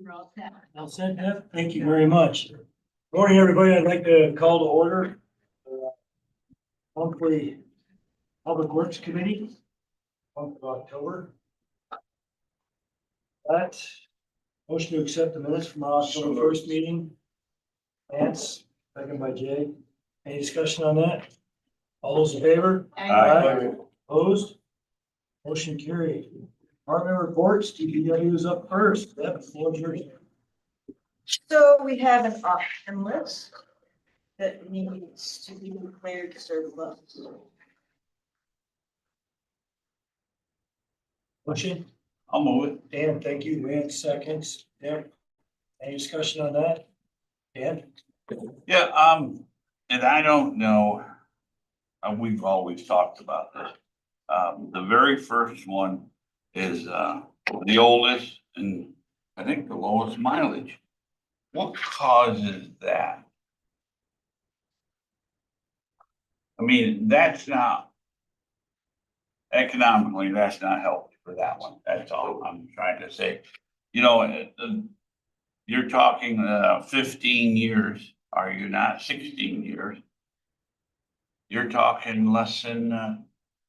Well said, Deb. Thank you very much. Morning, everybody. I'd like to call to order monthly Public Works Committee, month of October. That motion to accept the minutes from our October 1st meeting. Lance, second by Jay. Any discussion on that? All those in favor? Aye. Opposed? Motion carried. Department reports, DPW is up first. Deb, the floor is yours. So we have an option list that needs to be declared surplus. Motion? I'll move it. Dan, thank you. Lance, seconds. Deb, any discussion on that? Dan? Yeah, and I don't know, we've always talked about this. The very first one is, the oldest and I think the lowest mileage. What causes that? I mean, that's not economically, that's not healthy for that one. That's all I'm trying to say. You know, you're talking 15 years, are you not? 16 years. You're talking less than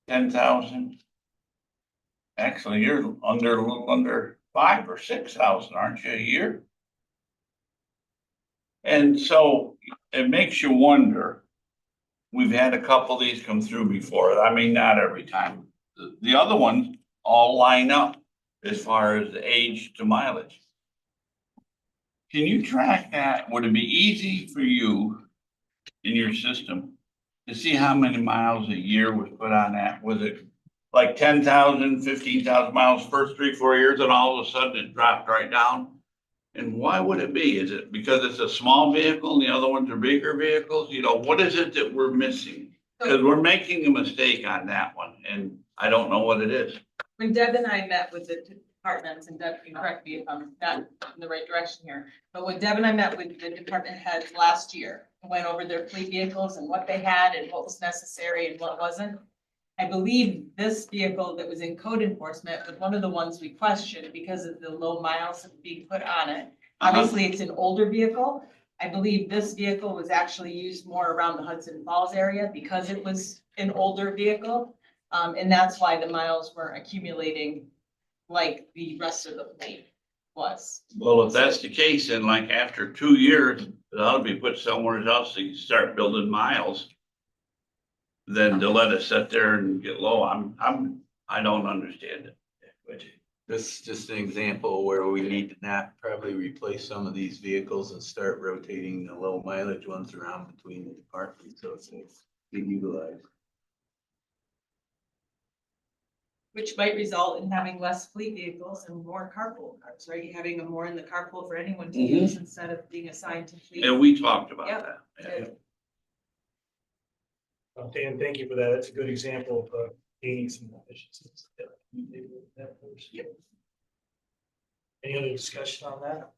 10,000. Actually, you're a little under 5,000 or 6,000, aren't you, a year? And so it makes you wonder. We've had a couple of these come through before. I mean, not every time. The other ones all line up as far as the age to mileage. Can you track that? Would it be easy for you in your system to see how many miles a year was put on that? Was it like 10,000, 15,000 miles first 3-4 years and all of a sudden it dropped right down? And why would it be? Is it because it's a small vehicle and the other ones are bigger vehicles? You know, what is it that we're missing? Because we're making a mistake on that one and I don't know what it is. When Deb and I met with the departments, and Deb can correct me if I'm not in the right direction here, but when Deb and I met with the department heads last year, and went over their fleet vehicles and what they had and what was necessary and what wasn't. I believe this vehicle that was in code enforcement was one of the ones we questioned because of the low miles that were being put on it. Obviously, it's an older vehicle. I believe this vehicle was actually used more around the Hudson Falls area because it was an older vehicle. And that's why the miles weren't accumulating like the rest of the fleet was. Well, if that's the case, then like after 2 years, it ought to be put somewhere else to start building miles. Than to let it sit there and get low. I don't understand it. But this is just an example where we need to not probably replace some of these vehicles and start rotating the low mileage ones around between the departments, so it's be utilized. Which might result in having less fleet vehicles and more carpool cars, right? Having them more in the carpool for anyone to use instead of being assigned to fleet. And we talked about Yep. that. Yeah. Dan, thank you for that. That's a good example of gaining some efficiencies. Any other discussion on that?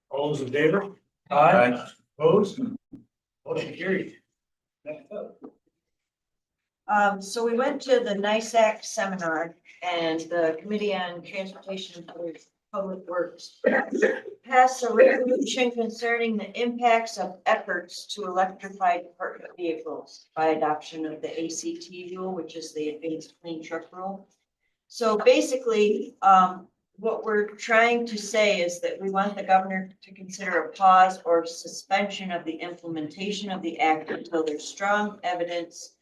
All those in favor? Aye. Opposed? Motion carried. Next up. So we went to the NISAC seminar and the Committee on Transportation and Public Works passed a resolution concerning the impacts of efforts to electrify department vehicles by adoption of the ACT rule, which is the Advanced Clean Truck Rule. So basically, what we're trying to say is that we want the governor to consider a pause or suspension of the implementation of the act until there's strong evidence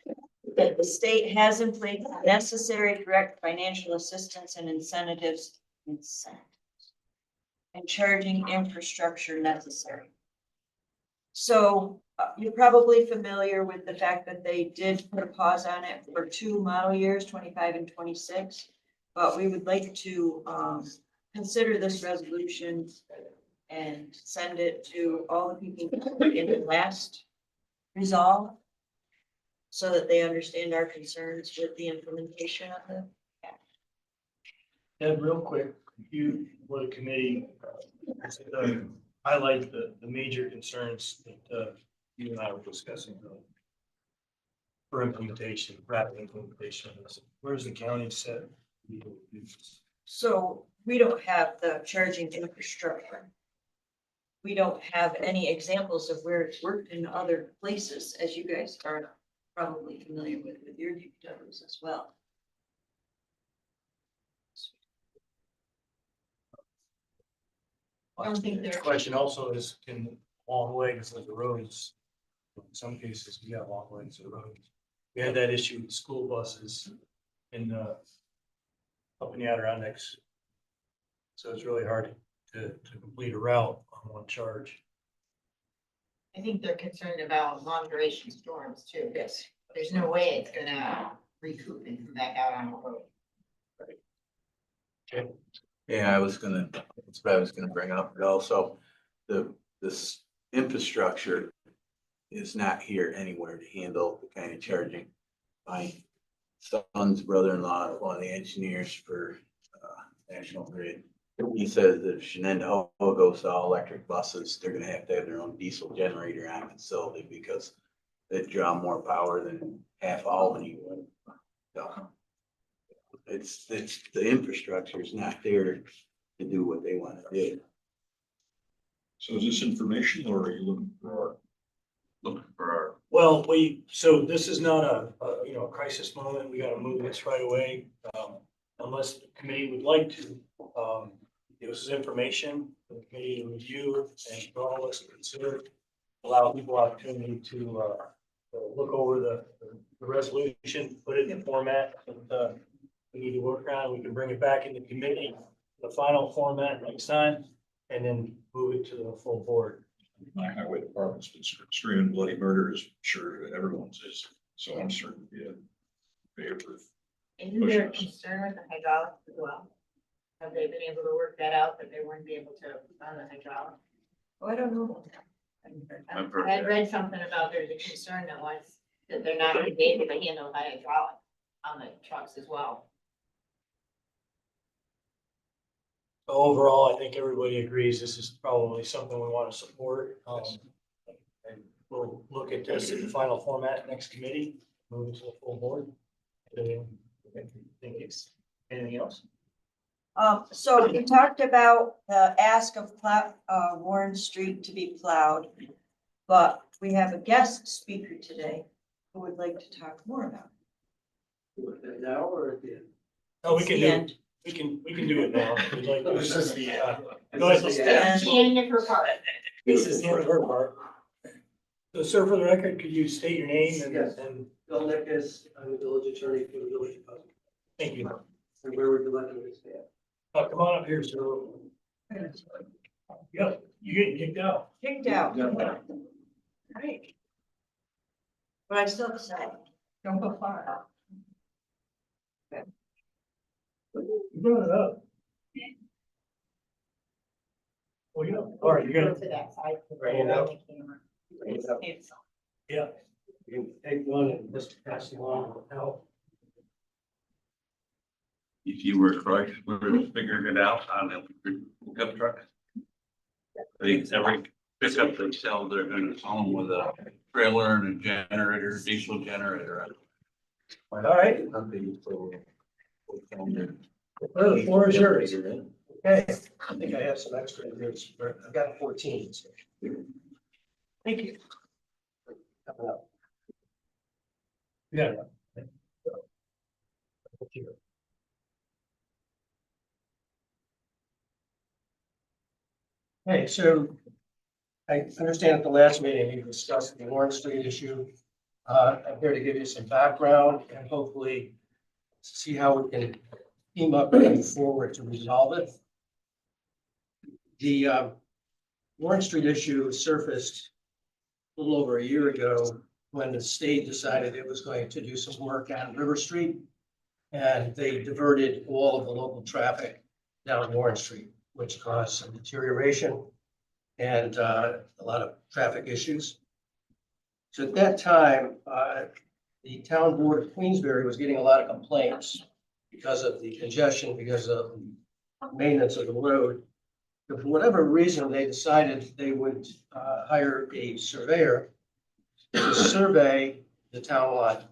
that the state has in place the necessary direct financial assistance and incentives and charging infrastructure necessary. So you're probably familiar with the fact that they did put a pause on it for 2 model years, 25 and 26. But we would like to consider this resolution and send it to all the people in the last resolve so that they understand our concerns with the implementation of the act. Deb, real quick, you were the committee, highlight the major concerns that you and I were discussing for implementation, rapid implementation of this. Where's the county set? So we don't have the charging infrastructure. We don't have any examples of where it's worked in other places, as you guys are probably familiar with your DPWs as well. I don't think The they're- question also is, can long legs of the roads, in some cases, we have long legs of roads. We had that issue with school buses in up in the Adirondacks. So it's really hard to complete a route on one charge. I think they're concerned about long duration storms too. Yes. There's no way it's gonna recoup and come back out on the road. Yeah, that's what I was gonna bring up, but also this infrastructure is not here anywhere to handle the kind of charging. My son's brother-in-law, one of the engineers for National Grid, he says that if Shenandoah goes to all electric buses, they're gonna have to have their own diesel generator on facility because they draw more power than half Albany would. So it's, the infrastructure is not there to do what they want to do. So is this information or are you looking for our? Well, so this is not a crisis moment. We gotta move this right away. Unless the committee would like to, this is information for the committee to review and for all of us to consider. Allow people opportunity to look over the resolution, put it in the format that we need to work on. We can bring it back in the committee, the final format next time, and then move it to the full board. My highway department's been extreme and bloody murder is sure everyone's is, so I'm certain to be in favor of. Isn't there a concern with the hydraulics as well? Have they been able to work that out, that they wouldn't be able to on the hydraulic? Oh, I don't know. I've heard I had that. read something about there's a concern that was, that they're not gonna be able to handle the hydraulic on the trucks as well. So overall, I think everybody agrees this is probably something we want to support. And we'll look at this in the final format next committee, move it to the full board. Think it's anything else? So we talked about the ask of Warren Street to be plowed, but we have a guest speaker today who would like to talk more about Now or at the end? Oh, we it. can The do, end. we can do it now. We'd like, this is the, go ahead. And- Jennifer Park. This is the end of her part. So sir, for the record, could you state your name Yes. and Bill Nickus, I'm the village attorney for the village of Pleasant. thank you. And where would you like me to stand? Come on up here, sir. Yeah, you getting kicked out. Kicked out. Right. But I still decide. Don't go far. You brought it up. Well, yeah, all right, you Go got, to that side. Right, you know. It's- yeah. You can take one and just pass it along with help. If you were correct, we were figuring it out on the pickup truck. Every pickup they sell, they're gonna sell them with a trailer and a generator, diesel generator. All right, the floor is yours. Okay, I think I have some extra in here. I've got 14. So. Thank you. Coming up. Yeah. Hey, so I understand at the last meeting, you discussed the Warren Street issue. I'm here to give you some background and hopefully see how we can team up and move forward to resolve it. The Warren Street issue surfaced a little over a year ago when the state decided it was going to do some work on River Street. And they diverted all of the local traffic down Warren Street, which caused some deterioration and a lot of traffic issues. So at that time, the town board of Queensbury was getting a lot of complaints because of the congestion, because of the maintenance of the road. But for whatever reason, they decided they would hire a surveyor to survey the town line.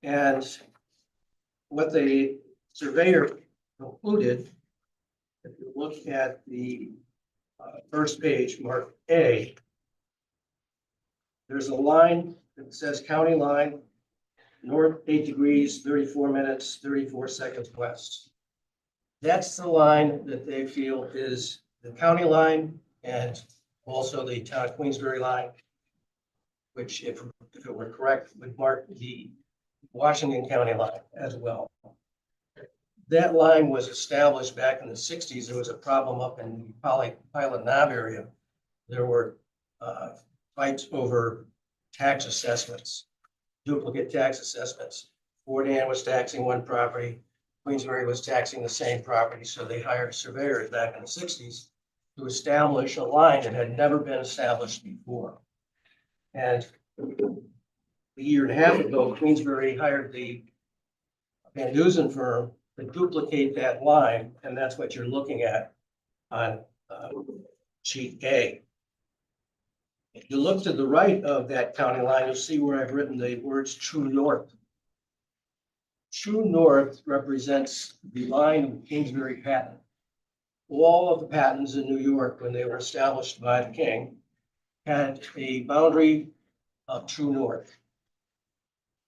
And what the surveyor included, if you look at the first page, marked A, there's a line that says county line, north 8 degrees, 34 minutes, 34 seconds west. That's the line that they feel is the county line and also the town of Queensbury line, which if it were correct, would mark the Washington County line as well. That line was established back in the 60s. There was a problem up in the Pilot Knob area. There were fights over tax assessments, duplicate tax assessments. Fort Ann was taxing one property, Queensbury was taxing the same property, so they hired surveyors back in the 60s to establish a line that had never been established before. And a year and a half ago, Queensbury hired the Van Dusen firm to duplicate that line, and that's what you're looking at on sheet A. If you look to the right of that county line, you'll see where I've written the words true north. True north represents the line of Kingsbury patent. All of the patents in New York, when they were established by the king, had a boundary of true north.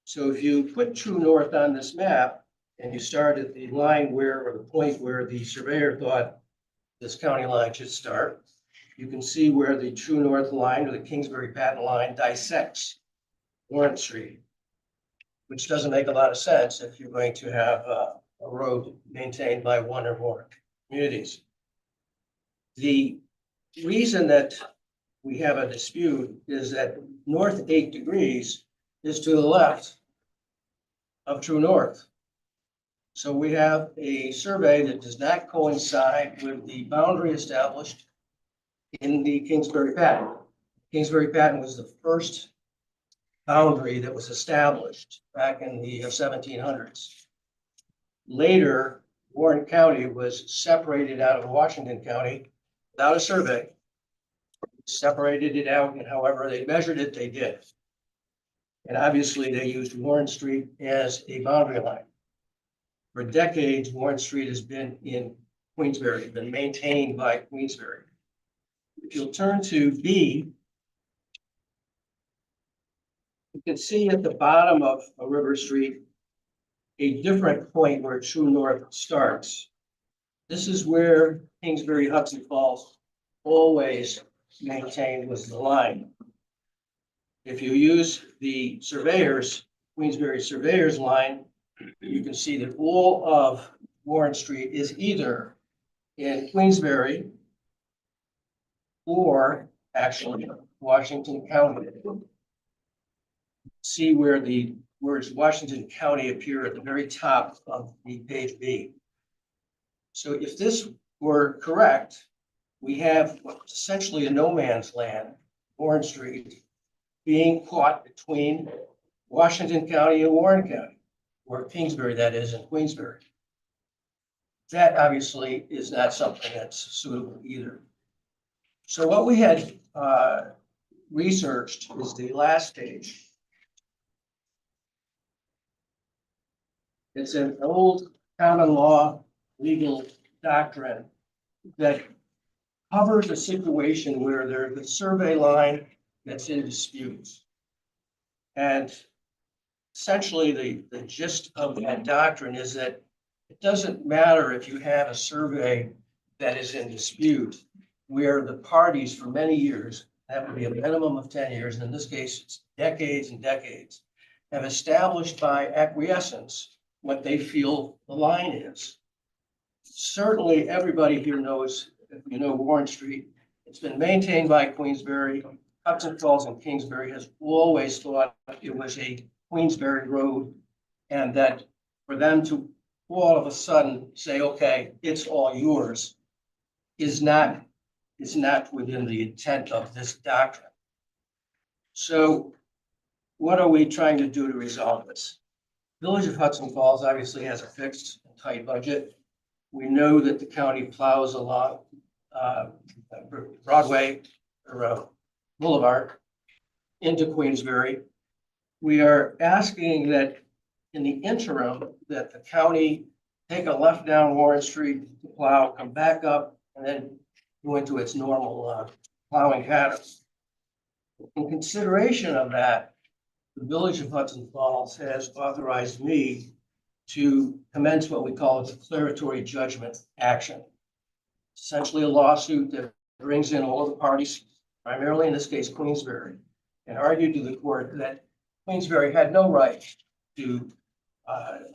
So if you put true north on this map and you start at the line where, or the point where the surveyor thought this county line should start, you can see where the true north line or the Kingsbury patent line dissects Warren Street, which doesn't make a lot of sense if you're going to have a road maintained by one or more communities. The reason that we have a dispute is that north 8 degrees is to the left of true north. So we have a survey that does not coincide with the boundary established in the Kingsbury patent. Kingsbury patent was the first boundary that was established back in the 1700s. Later, Warren County was separated out of Washington County without a survey. Separated it out, and however they measured it, they did. And obviously, they used Warren Street as a boundary line. For decades, Warren Street has been in Queensbury, been maintained by Queensbury. If you'll turn to B, you can see at the bottom of River Street a different point where true north starts. This is where Kingsbury Hudson Falls always maintained was the line. If you use the surveyors, Queensbury surveyors line, you can see that all of Warren Street is either in Queensbury or actually Washington County. See where the words Washington County appear at the very top of the page B. So if this were correct, we have essentially a no man's land, Warren Street, being caught between Washington County and Warren County, or Kingsbury, that is, in Queensbury. That obviously is not something that's suitable either. So what we had researched is the last page. It's an old common law legal doctrine that covers a situation where there's a survey line that's in dispute. And essentially the gist of that doctrine is that it doesn't matter if you have a survey that is in dispute where the parties for many years, that would be a minimum of 10 years, and in this case, it's decades and decades, have established by acquiescence what they feel the line is. Certainly, everybody here knows, if you know Warren Street, it's been maintained by Queensbury. Hudson Falls and Kingsbury has always thought it was a Queensbury road, and that for them to all of a sudden say, okay, it's all yours, is not within the intent of this doctrine. So what are we trying to do to resolve this? Village of Hudson Falls obviously has a fixed and tight budget. We know that the county plows along Broadway or Boulevard into Queensbury. We are asking that in the interim that the county take a left down Warren Street to plow, come back up, and then go into its normal plowing patterns. In consideration of that, the Village of Hudson Falls has authorized me to commence what we call a declaratory judgment action. Essentially a lawsuit that brings in all of the parties, primarily in this case Queensberry, and argue to the court that Queensberry had no right to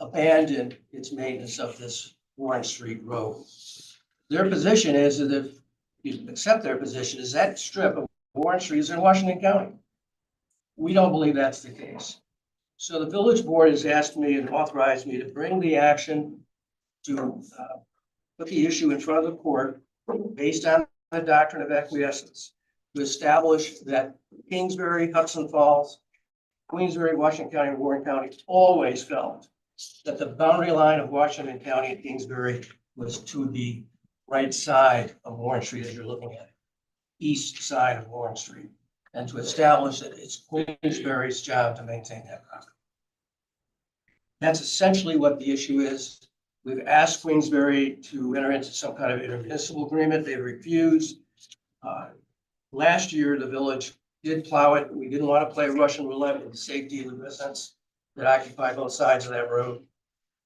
abandon its maintenance of this Warren Street Road. Their position is that if you accept their position, is that strip of Warren Street is in Washington County. We don't believe that's the case. So the village board has asked me and authorized me to bring the action to put the issue in front of the court based on the doctrine of acquiescence to establish that Kingsbury, Hudson Falls, Queensbury, Washington County, and Warren County always felt that the boundary line of Washington County and Kingsbury was to the right side of Warren Street as you're looking at it, east side of Warren Street, and to establish that it's Queensbury's job to maintain that property. That's essentially what the issue is. We've asked Queensbury to enter into some kind of intermunicipal agreement. They've refused. Last year, the village did plow it. We didn't want to play Russian roulette with the safety of the residents that occupy both sides of that road.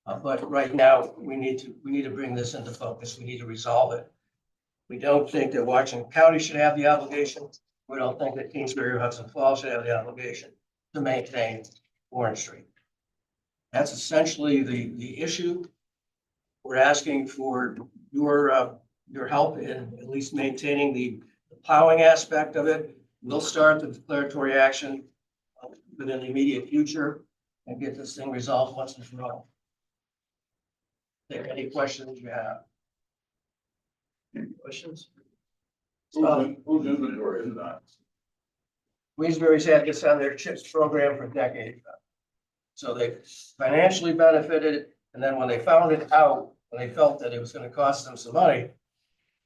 But right now, we need to bring this into focus. We need to resolve it. We don't think that Washington County should have the obligation. We don't think that Kingsbury or Hudson Falls should have the obligation to maintain Warren Street. That's essentially the issue. We're asking for your help in at least maintaining the plowing aspect of it. We'll start the declaratory action within the immediate future and get this thing resolved once and for all. If there are any questions you have? Any questions? Whose inventory is that? Queensbury's had this on their CHIPS program for decades. So they financially benefited, and then when they found it out, when they felt that it was going to cost them some money,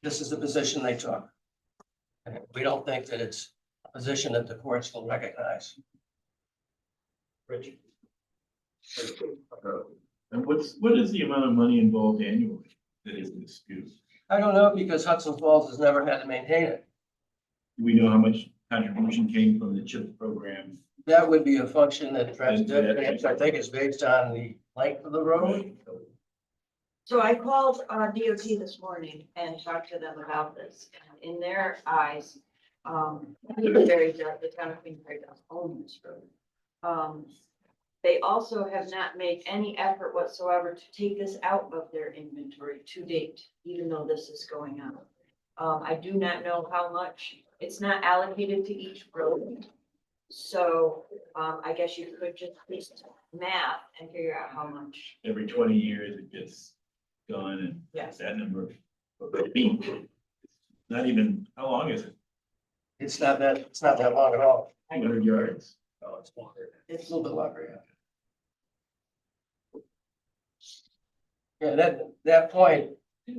this is the position they took. And we don't think that it's a position that the courts will recognize. Rich? And what is the amount of money involved annually that is in dispute? I don't know because Hudson Falls has never had to maintain it. Do we know how much contribution came from the CHIPS program? That would be a function that I think is based on the length of the road. So I called DOT this morning and talked to them about this, and in their eyes, Queensbury, the town of Queensbury does own this road. They also have not made any effort whatsoever to take this out of their inventory to date, even though this is going on. I do not know how much, it's not allocated to each road. So I guess you could just math and figure out how much. Every 20 years it gets gone and Yes. that number of feet. Not even, how long is it? It's not that long at all. 200 yards? Oh, it's longer. It's a little bit longer, yeah. Yeah, that point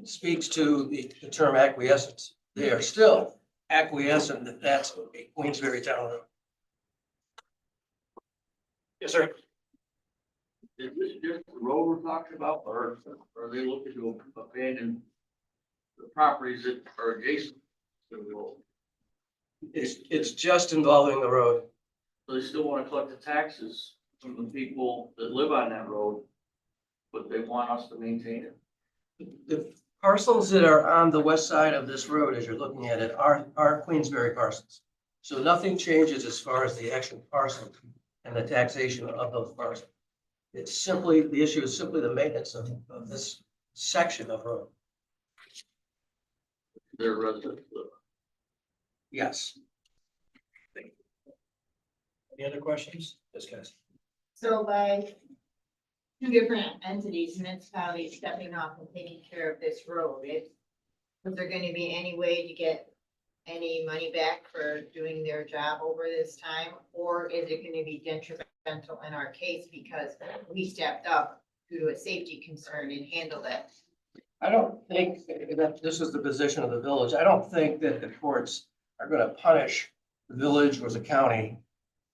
speaks to the term acquiescence. They are still acquiescent that that's a Queensbury town road. Yes, sir. Is this just the road we're talking about, or are they looking to abandon the properties that are adjacent to the road? It's just involving the road. So they still want to collect the taxes from the people that live on that road, but they want us to maintain it. The parcels that are on the west side of this road, as you're looking at it, are Queensbury parcels. So nothing changes as far as the actual parcel and the taxation of those parcels. It's simply, the issue is simply the maintenance of this section of road. They're residents. Yes. Any other questions? Yes, guys. So by two different entities, municipalities stepping up and taking care of this road, is there going to be any way to get any money back for doing their job over this time? Or is it going to be detrimental in our case because we stepped up due to a safety concern and handled it? I don't think that this is the position of the village. I don't think that the courts are going to punish the village or the county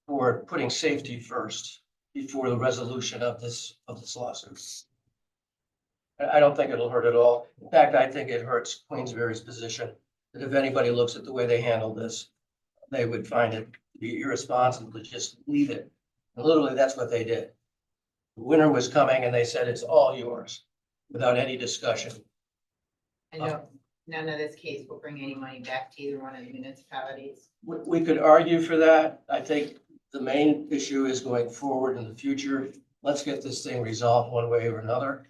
for putting safety first before the resolution of this lawsuit. I don't think it'll hurt at all. In fact, I think it hurts Queensberry's position, that if anybody looks at the way they handled this, they would find it to be irresponsible to just leave it. And literally, that's what they did. Winter was coming and they said, it's all yours, without any discussion. I know none of this case will bring any money back to either one of the municipalities. We could argue for that. I think the main issue is going forward in the future. Let's get this thing resolved one way or another.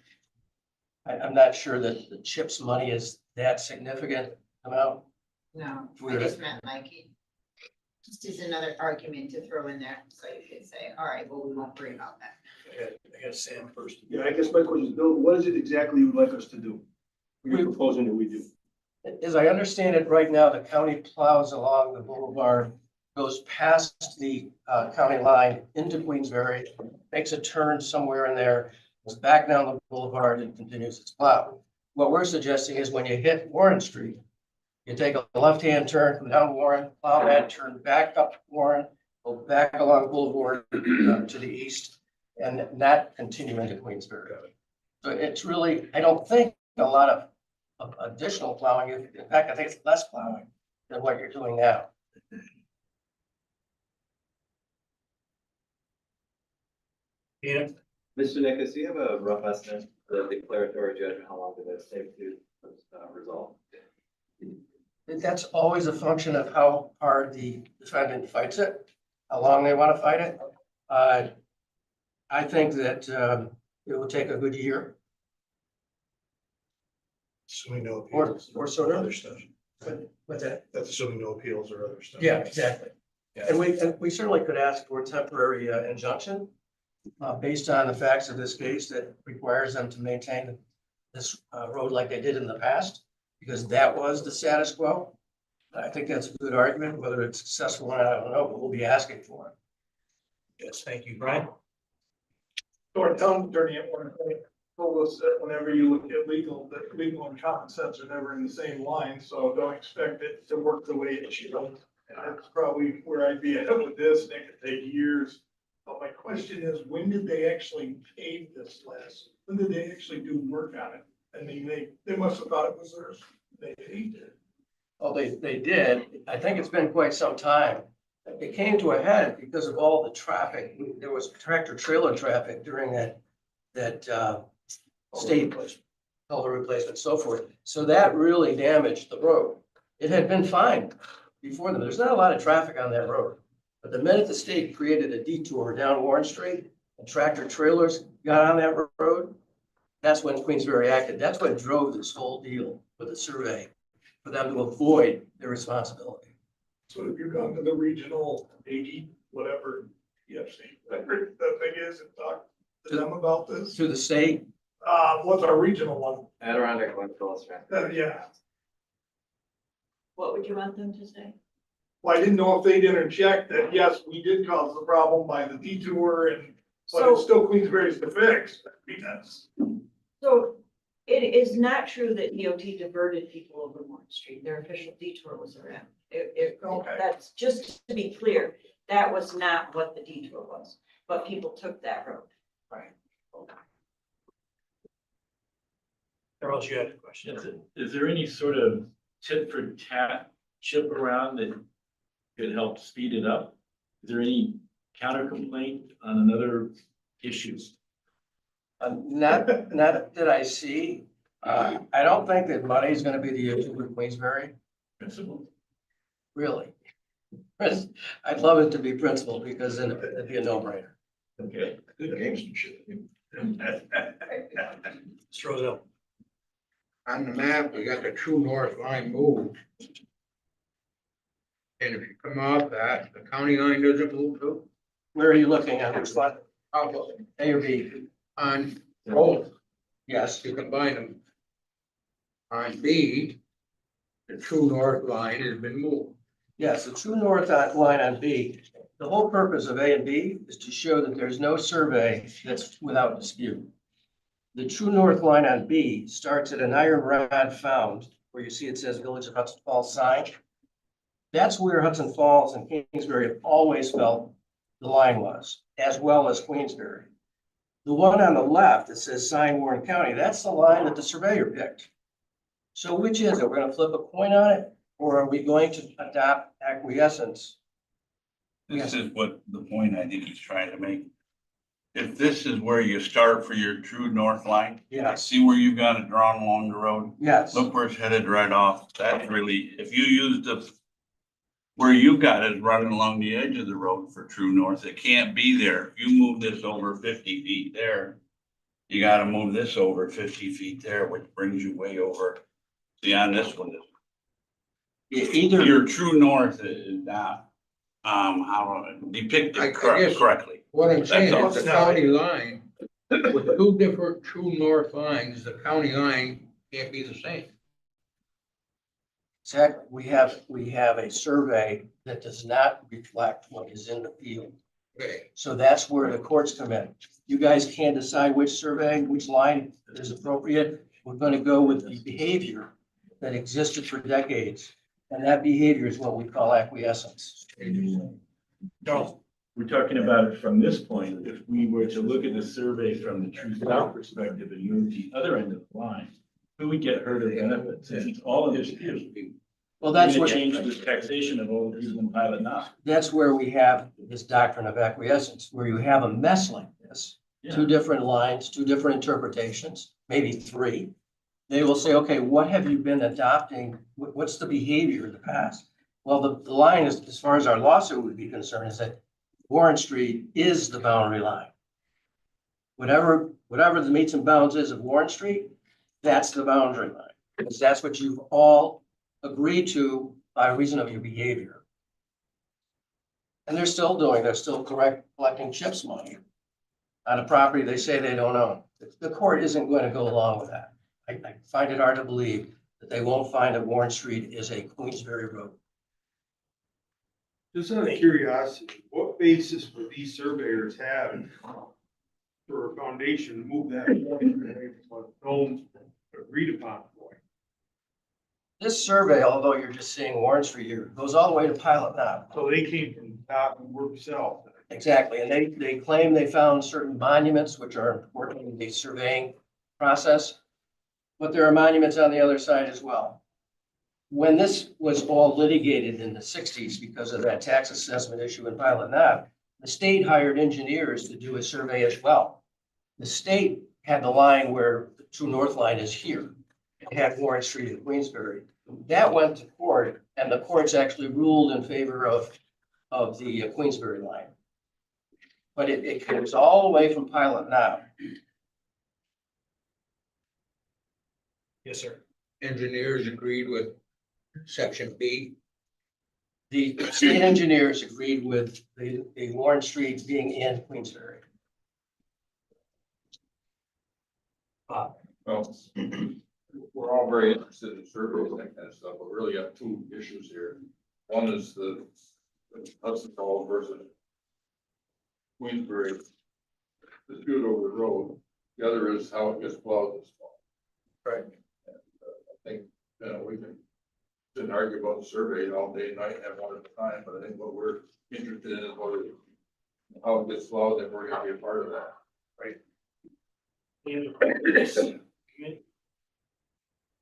I'm not sure that the CHIPS money is that significant amount. No, I We're- just meant like, just as another argument to throw in there, so you could say, all right, well, we won't worry about that. I got Sam first. Yeah, I guess my question is, Bill, what is it exactly you would like us to do? What are you We- proposing that we do? As I understand it, right now, the county plows along the boulevard, goes past the county line into Queensberry, makes a turn somewhere in there, goes back down the boulevard and continues its plow. What we're suggesting is when you hit Warren Street, you take a left-hand turn, come down Warren, plow that, turn back up Warren, go back along Boulevard to the east, and not continue into Queensberry. So it's really, I don't think a lot of additional plowing. In fact, I think it's less plowing than what you're doing now. Dana? Mr. Nichols, do you have a rough estimate of the declaratory judgment, how long did it take to resolve? That's always a function of how hard the defendant fights it, how long they want to fight it. I think that it will take a good year Assuming no or appeals. sort of. Other stuff. What's that? That's assuming no appeals or other stuff. Yeah, exactly. And we certainly could ask for a temporary injunction based on the facts of this case that requires them to maintain this road like they did in the past, because that was the status quo. I think that's a good argument. Whether it's successful or not, I don't know, but we'll be asking for it. Yes, thank you. Brian? Our town attorney at one point told us that whenever you look at legal, that legal and common sense are never in the same line, so don't expect it to work the way it should. And that's probably where I'd be at with this, and it could take years. But my question is, when did they actually pave this last? When did they actually do work on it? I mean, they must have thought it was theirs. They paved it. Oh, they did. I think it's been quite some time. It came to a head because of all the traffic. There was tractor trailer traffic during that state culvert replacement, so forth. So that really damaged the road. It had been fine before them. There's not a lot of traffic on that road. But the minute the state created a detour down Warren Street and tractor trailers got on that road, that's when Queensberry acted. That's what drove this whole deal with the survey, for them to avoid their responsibility. So if you've gone to the regional 80, whatever, EFC, whatever that thing is, and talked to them about this, To the state, what's our regional one? Adirondack Glen Phillips, right? Yeah, What would you want them to say? well, I didn't know if they'd interject that, yes, we did cause the problem by the detour and, but it's So, still Queensberry's to fix. I mean, that's. so it is not true that DOT diverted people over Warren Street. Their official detour was around. Okay. That's just to be clear, that was not what the detour was, but people took that road. Charles, you had a question. Is there any sort of tit for tat chip around that could help speed it up? Is there any counter complaint on another issue? not that I see. I don't think that money is gonna be the issue with Queensberry, Principal? really. I'd love it to be principal because then it'd be a no-brainer. Okay. Good gamesmanship. Mr. Rozell? On the map, we got the true north line moved. And if you come off that, the county line doesn't move too. Where are you looking at? Which one? How about A or B? on both, Yes. you combine them. On B, the true north line has been moved. Yes, the true north line on B. The whole purpose of A and B is to show that there's no survey that's without dispute. The true north line on B starts at an iron rod found where you see it says Village of Hudson Falls sign. That's where Hudson Falls and Kingsbury have always felt the line was, as well as Queensbury. The one on the left that says sign Warren County, that's the line that the surveyor picked. So which is it? We're gonna flip a coin on it, or are we going to adopt acquiescence? This is what the point I think he's trying to make. If this is where you start for your true north line, Yes, see where you've got it drawn along the road? yes, Look where it's headed right off. That's really, if you use the, where you got it running along the edge of the road for true north, it can't be there. If you move this over 50 feet there, you gotta move this over 50 feet there, which brings you way over. See, on this one, either, your true north is not, how depicted correctly. What I'm saying is the county line, with two different true north lines, the county line can't be the same. exactly, we have a survey that does not reflect what is in the field. Okay. So that's where the courts come in. You guys can't decide which survey, which line is appropriate. We're gonna go with the behavior that existed for decades. And that behavior is what we call acquiescence. No, We're talking about it from this point, if we were to look at the survey from the true south perspective and move the other end of the line, who would get hurt or benefits? And it's all in this view. Well, that's We're what, gonna change the taxation of all the people in Pilot now. that's where we have this doctrine of acquiescence, where you have a mess like this. Two different lines, two different interpretations, maybe three. They will say, okay, what have you been adopting? What's the behavior of the past? Well, the line is, as far as our lawsuit would be concerned, is that Warren Street is the boundary line. Whatever the meets and bounds is of Warren Street, that's the boundary line. Because that's what you've all agreed to by reason of your behavior. And they're still collecting CHIPS money on a property they say they don't own. The court isn't going to go along with that. I find it hard to believe that they won't find that Warren Street is a Queensberry road. Just out of curiosity, what basis would these surveyors have for a foundation to move that point away from a known agreed upon point? This survey, although you're just seeing Warren Street here, goes all the way to Pilot Knob. So they came from the top and worked south. Exactly, and they claim they found certain monuments which are important in the surveying process. But there are monuments on the other side as well. When this was all litigated in the 60s because of that tax assessment issue in Pilot Knob, the state hired engineers to do a survey as well. The state had the line where the true north line is here. It had Warren Street in Queensberry. That went to court, and the courts actually ruled in favor of the Queensberry line. But it comes all the way from Pilot Knob. yes, sir. Engineers agreed with section B. The state engineers agreed with the Warren Street being in Queensberry. Well, we're all very interested in surveys and that kind of stuff, but we really got two issues here. One is the Hudson Falls versus Queensbury dispute over the road. The other is how it gets plowed this fall. Right. I think, we can sit and argue about the survey all day and night and have one at a time, but I think what we're interested in is how it gets plowed, and we're gonna be a part of that.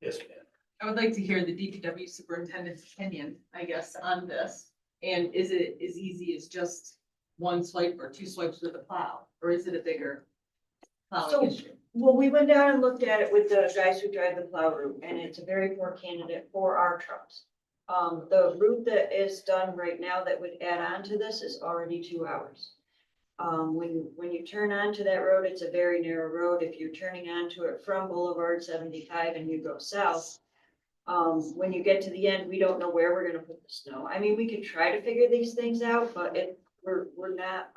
Yes, ma'am. I would like to hear the DPW superintendent's opinion, I guess, on this. And is it as easy as just one swipe or two swipes with a plow, or is it a bigger So- plowing issue? Well, we went down and looked at it with the guys who drive the plow route, and it's a very poor candidate for our trucks. The route that is done right now that would add on to this is already 2 hours. When you turn onto that road, it's a very narrow road. If you're turning onto it from Boulevard 75 and you go south, when you get to the end, we don't know where we're gonna put the snow. I mean, we could try to figure these things out, but we're not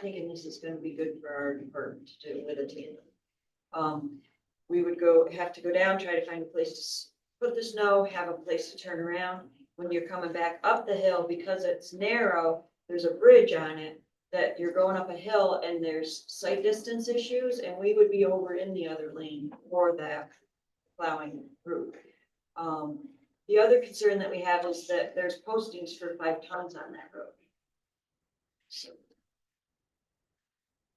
thinking this is gonna be good for our department to do with a tandem. We would have to go down, try to find a place to put the snow, have a place to turn around. When you're coming back up the hill, because it's narrow, there's a bridge on it that you're going up a hill and there's sight distance issues, and we would be over in the other lane for that plowing route. The other concern that we have is that there's postings for 5 tons on that road. So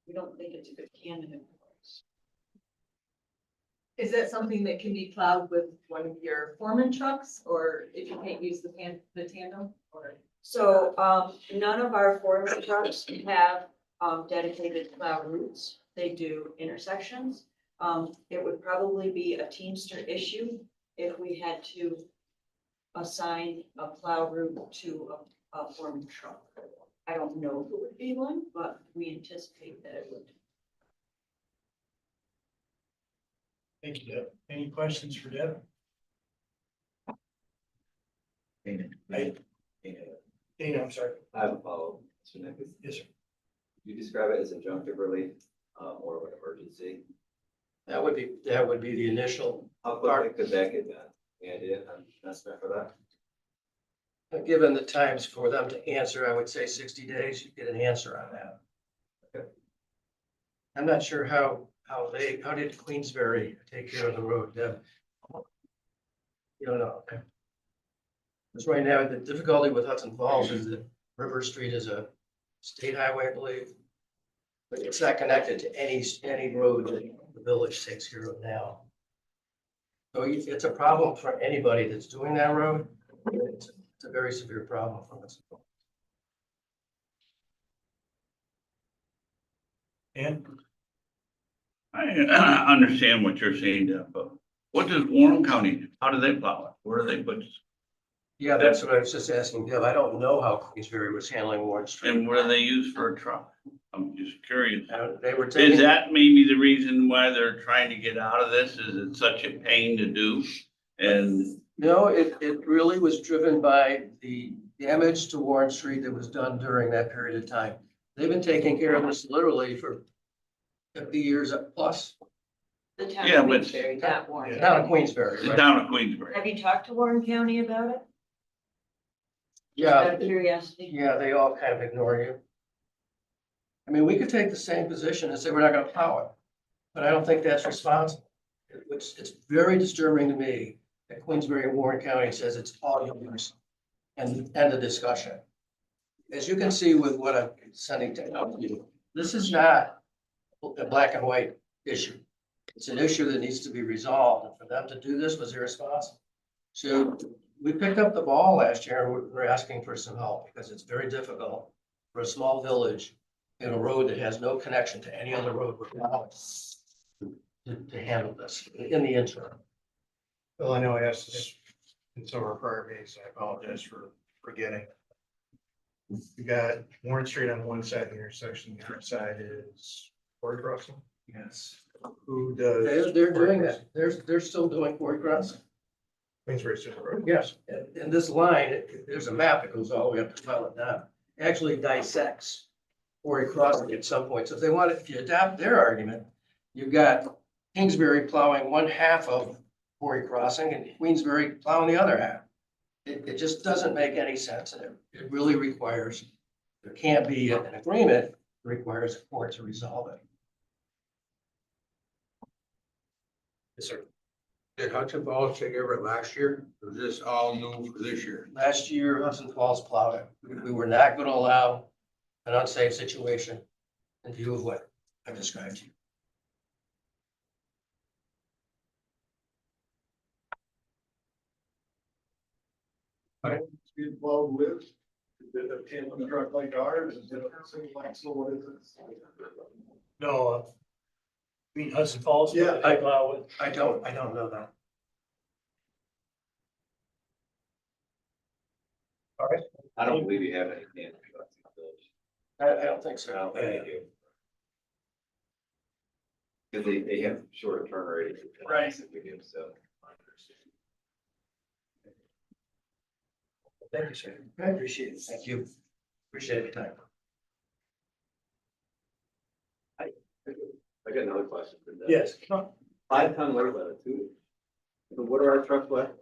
we don't think it's a good candidate for us. Is that something that can be plowed with one of your foreman trucks, or if you can't use the tandem, or? So, none of our foreman trucks have, dedicated plow routes. They do intersections. It would probably be a Teamster issue if we had to assign a plow route to a foreman truck. I don't know if it would be one, but we anticipate that it would. Thank you, Deb. Any questions for Deb? I- Dana, I'm sorry. I have a follow-up, Mr. Nichols. Yes, sir. You describe it as injunctive relief, or an emergency. That would be the initial. How quickly could that get done? Any idea on estimate for that? Given the times for them to answer, I would say 60 days, you get an answer on that. Okay. I'm not sure how did Queensbury take care of the road, Deb? You don't know, okay. Because right now, the difficulty with Hudson Falls is that River Street is a state highway, I believe. But it's not connected to any road that the village takes care of now. So it's a problem for anybody that's doing that road. It's a very severe problem for us. And I understand what you're saying, Deb, but what does Warren County do? How do they plow it? Where do they put it? Yeah, that's what I was just asking Deb. I don't know how Queensbury was handling Warren Street. And what do they use for a truck? I'm just curious. They were Is taking, that maybe the reason why they're trying to get out of this? Is it such a pain to do? And no, it really was driven by the damage to Warren Street that was done during that period of time. They've been taking care of this literally for 50 years plus. The town Yeah, of but- Queensbury, not Warren. Down in Queensbury, the right? town of Queensbury. Have you talked to Warren County about it? Just Yeah, out of curiosity. yeah, they all kind of ignore you. I mean, we could take the same position and say we're not gonna plow it, but I don't think that's responsible. It's very disturbing to me that Queensbury and Warren County says it's all yours and end the discussion. As you can see with what I'm sending to you, this is not a black and white issue. It's an issue that needs to be resolved, and for them to do this was irresponsible. So we picked up the ball last year, and we're asking for some help because it's very difficult for a small village in a road that has no connection to any other road with knowledge to handle this in the interim. Well, I know I asked this in some of our prior meetings, I apologize for forgetting. You got Warren Street on one side of the intersection, the other side is Ford Crossing. Yes. Who does? They're doing that. They're still doing Ford Crossing. Queensbury's doing the road. Yes, and this line, there's a map that goes all the way up to Pellet down, actually dissects Ford Crossing at some point. So if they want, if you adopt their argument, you've got Kingsbury plowing one half of Ford Crossing and Queensbury plowing the other half. It just doesn't make any sense, and it really requires, there can't be an agreement, it requires a court to resolve it. Yes, sir. Did Hudson Falls take over it last year? Or was this all new for this year? Last year, Hudson Falls plowed it. We were not going to allow an unsafe situation in view of what I've described to you. Speed flow with, is it a tandem truck like ours, is it a single axle, what is it? no, I mean Hudson Falls. Yeah, what they plow with. I don't know that. I don't believe you have any tandem trucks in the village. I don't think I so. don't think you do. Because they have shorter turn radius. Right. If we do, so. Thank you, sir. I appreciate it. Thank you. Appreciate your time. I got another question for that. Yes. 5-ton load limit too. So what are our trucks like?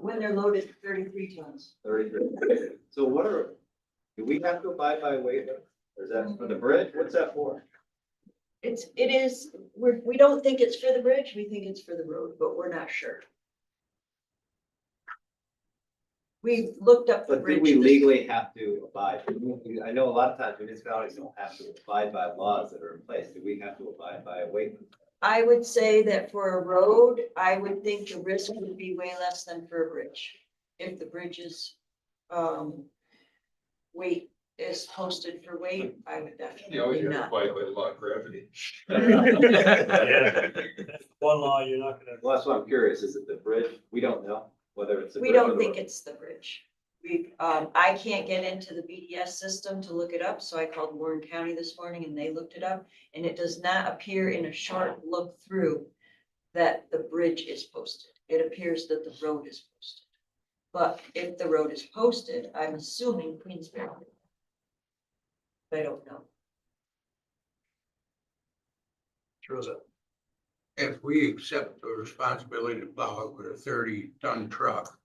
When they're loaded 33 tons. 33. So do we have to abide by weight limit? Or is that for the bridge? What's that for? It is, we don't think it's for the bridge, we think it's for the road, but we're not sure. We looked up the But do bridge. we this- legally have to abide? I know a lot of times municipalities don't have to abide by laws that are in place. Do we have to abide by a weight limit? I would say that for a road, I would think the risk would be way less than for a bridge. If the bridge is, weight is posted for weight, I would You always definitely have to not. abide by the law of gravity. Yeah. One law, you're not gonna. Well, that's why I'm curious. Is it the bridge? We don't know whether it's the We bridge or don't the think road. it's the bridge. I can't get into the BDS system to look it up, so I called Warren County this morning and they looked it up. And it does not appear in a short look through that the bridge is posted. It appears that the road is posted. But if the road is posted, I'm assuming Queensbury. I don't know. Throws up. If we accept the responsibility to plow it with a 30-ton truck,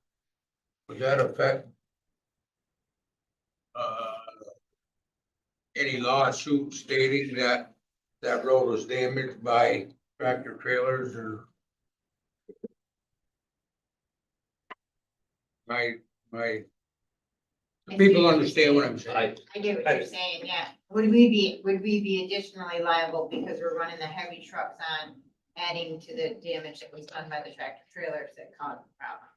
would that affect any lawsuit stating that that road was damaged by tractor trailers or? My, people understand what I'm saying. I get what you're saying, yeah. Would we be additionally liable because we're running the heavy trucks on, adding to the damage that was done by the tractor trailers that caused the problem?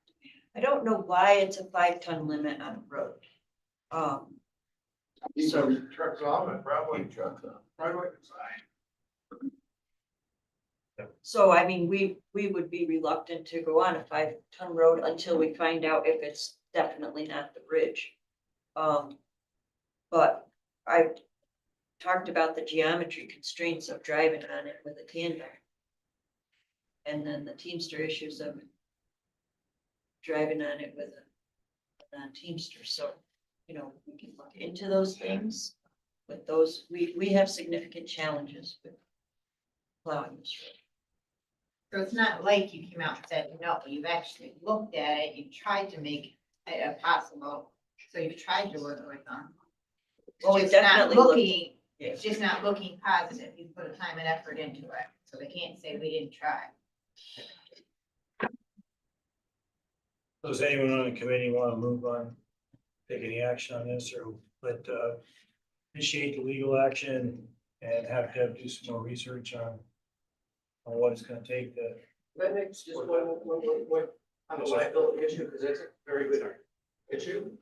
I don't know why it's a 5-ton limit on a road. So Trucks on it, probably. Trucks on. Right away inside. So I mean, we would be reluctant to go on a 5-ton road until we find out if it's definitely not the bridge. But I talked about the geometry constraints of driving on it with a tandem. And then the Teamster issues of driving on it with a non-Teamster. So, you know, we can look into those things. With those, we have significant challenges with plowing this road. So it's not like you came out and said, no, you've actually looked at it, you tried to make it possible, so you've tried to work with them. Well, we It's just not definitely looked- looking, Yeah. it's just not looking positive, you put a time and effort into it, so they can't say we didn't try. Does anyone on the committee want to move on, take any action on this, or initiate the legal action and have Deb do some more research on what it's gonna take to. That makes just one point on the liability issue, because that's a very good issue.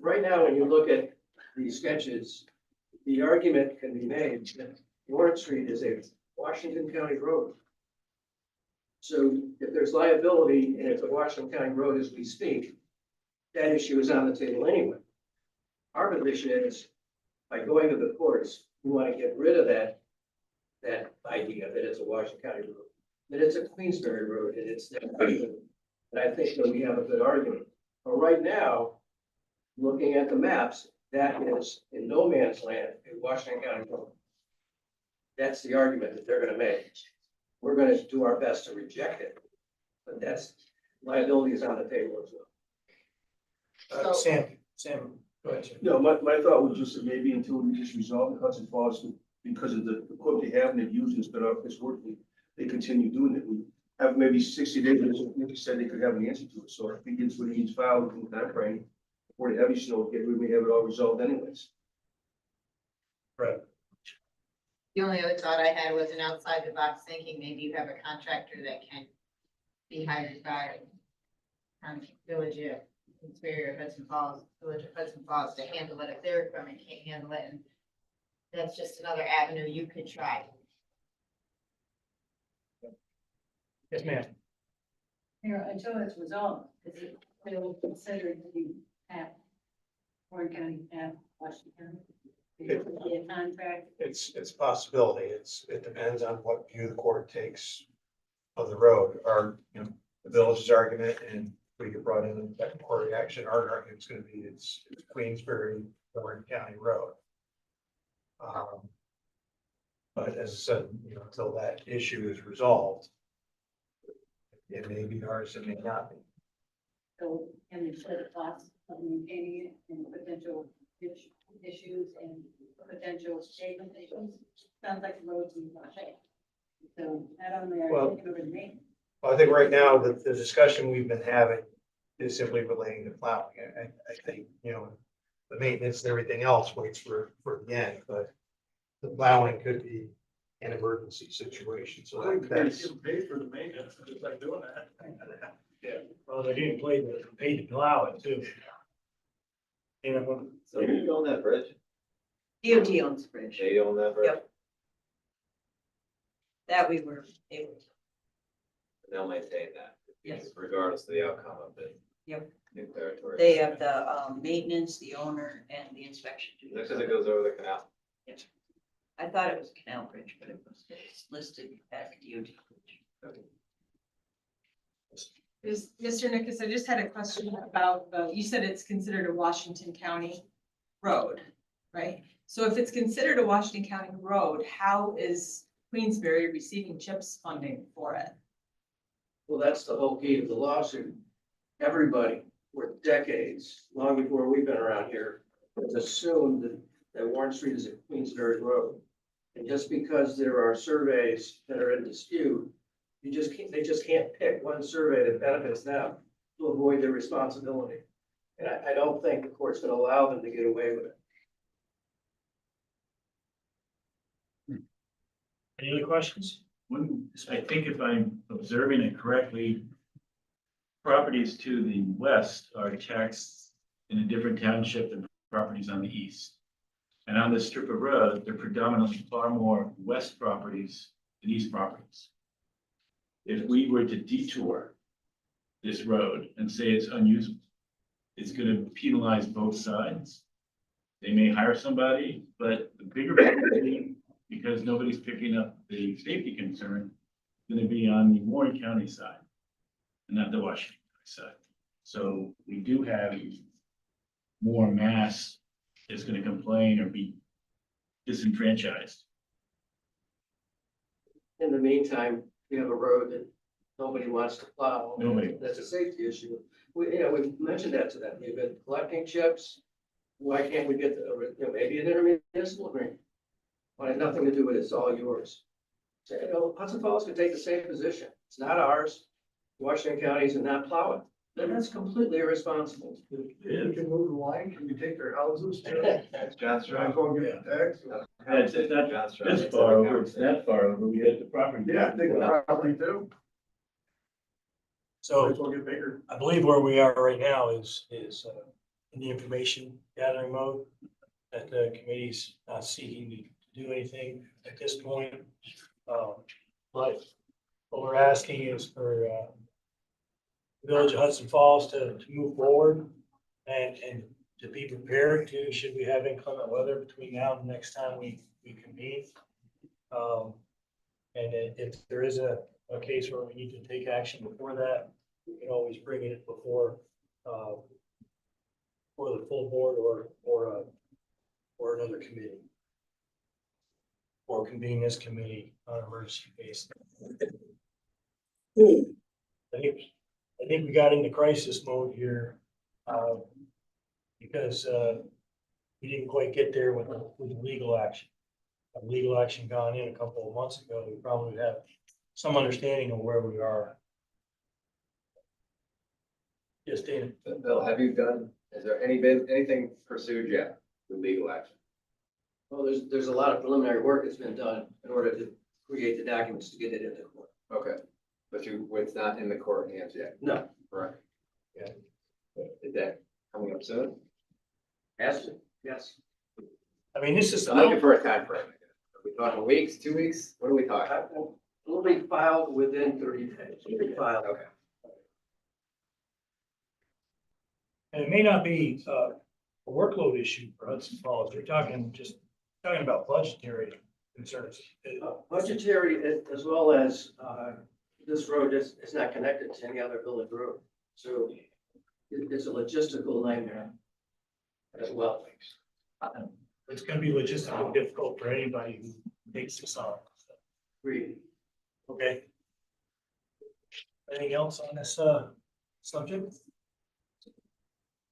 Right now, when you look at these sketches, the argument can be made that Warren Street is a Washington County road. So if there's liability and it's a Washington County road as we speak, that issue is on the table anyway. Our position is, by going to the courts, we want to get rid of that idea that it's a Washington County road, that it's a Queensbury road, and it's that. And I think that we have a good argument. But right now, looking at the maps, that is in no man's land, in Washington County road. That's the argument that they're gonna make. We're gonna do our best to reject it, but that's, liability is on the table as well. Sam, go ahead, sir. No, my thought was just that maybe until we just resolve the Hudson Falls, because of the equipment they have and they've used instead of it's working, they continue doing it. We have maybe 60 days, like you said, they could have an answer to it. So if he gets what he needs filed within that frame, before the heavy snow hit, we may have it all resolved anyways. Right. The only other thought I had was an outside the box thinking, maybe you have a contractor that can be hired by Village of Superior Hudson Falls, Village of Hudson Falls to handle it if their equipment can't handle it. And that's just another avenue you could try. Yes, ma'am. Until it's resolved, is it still considered to have Warren County, have Washington County? It could be a contract. It's a possibility. It depends on what view the court takes of the road. The village's argument, and we get brought in the second court action, our argument's gonna be it's Queensbury, Warren County Road. But as I said, until that issue is resolved, it may be ours, it may not be. So can they split the cost of maintaining it and potential issues and potential statement issues? Sounds like the roads in shape. So not only are Well, they covered in maintenance. I think right now, the discussion we've been having is simply relating to plowing. I think, the maintenance and everything else waits for the end, but the plowing could be an emergency situation, so that's. Paid for the maintenance, just like doing that. Yeah, well, they didn't pay to plow it too. You know, So who own that bridge? DOT owns the bridge. They own that bridge? Yep. That we were able to. They'll maintain that. Yes. Regardless of the outcome of the. Yep. New territory. They have the maintenance, the owner, and the inspection. Next as it goes over the canal. I thought it was a canal bridge, but it's listed as DOT bridge. Mr. Nichols, I just had a question about you said it's considered a Washington County road, right? So if it's considered a Washington County road, how is Queensbury receiving CHIPS funding for it? Well, that's the whole key to the lawsuit. Everybody, for decades, long before we've been around here, has assumed that Warren Street is a Queensbury road. And just because there are surveys that are in dispute, they just can't pick one survey that benefits them to avoid their responsibility. And I don't think the court's gonna allow them to get away with it. any other questions? I think if I'm observing it correctly, properties to the west are taxed in a different township than properties on the east. And on this strip of road, they're predominantly far more west properties than east properties. If we were to detour this road and say it's unusable, it's gonna penalize both sides. They may hire somebody, but the bigger penalty, because nobody's picking up the safety concern, is gonna be on the Warren County side and not the Washington County side. So we do have more mass that's gonna complain or be disenfranchised. In the meantime, we have a road that nobody wants to plow. Nobody. That's a safety issue. We mentioned that to them. You've been collecting chips. Why can't we get, maybe an intermunicipal agreement? Well, it had nothing to do with it. It's all yours. So, Hudson Falls could take the same position. It's not ours. Washington County's and not plow it. Then that's completely irresponsible. They can move the line, can we take their houses? John's Try and go get the tax? It's not this far over, it's that far over, we had the property. Yeah, they can probably do. Might as So well get bigger. I believe where we are right now is in the information gathering mode. That the committee's not seeking to do anything at this point. But what we're asking is for the Village of Hudson Falls to move forward and to be prepared to, should we have inclement weather between now and the next time we convene. And if there is a case where we need to take action before that, we can always bring it before the full board or another committee. Or convene this committee on an emergency basis. I think we got into crisis mode here, because we didn't quite get there with the legal action. Legal action gone in a couple of months ago, we probably have some understanding of where we are. Yes, Dana. Bill, have you done, has there been anything pursued yet with legal action? Well, there's a lot of preliminary work that's been done in order to create the documents to get it into court. Okay, but it's not in the court hands yet, No, correct? Yeah. Is that coming up soon? has to, yes. I mean, this is. I'm looking for a time frame. Are we talking weeks, 2 weeks? What are we talking? Will be filed within 30 days. Will be filed. Okay. And it may not be a workload issue for Hudson Falls. We're talking about budgetary concerns. Budgetary as well as, this road is not connected to any other village road. So it's a logistical nightmare as well. It's gonna be logistically difficult for anybody who takes this on. Agreed. Okay. Anything else on this subject?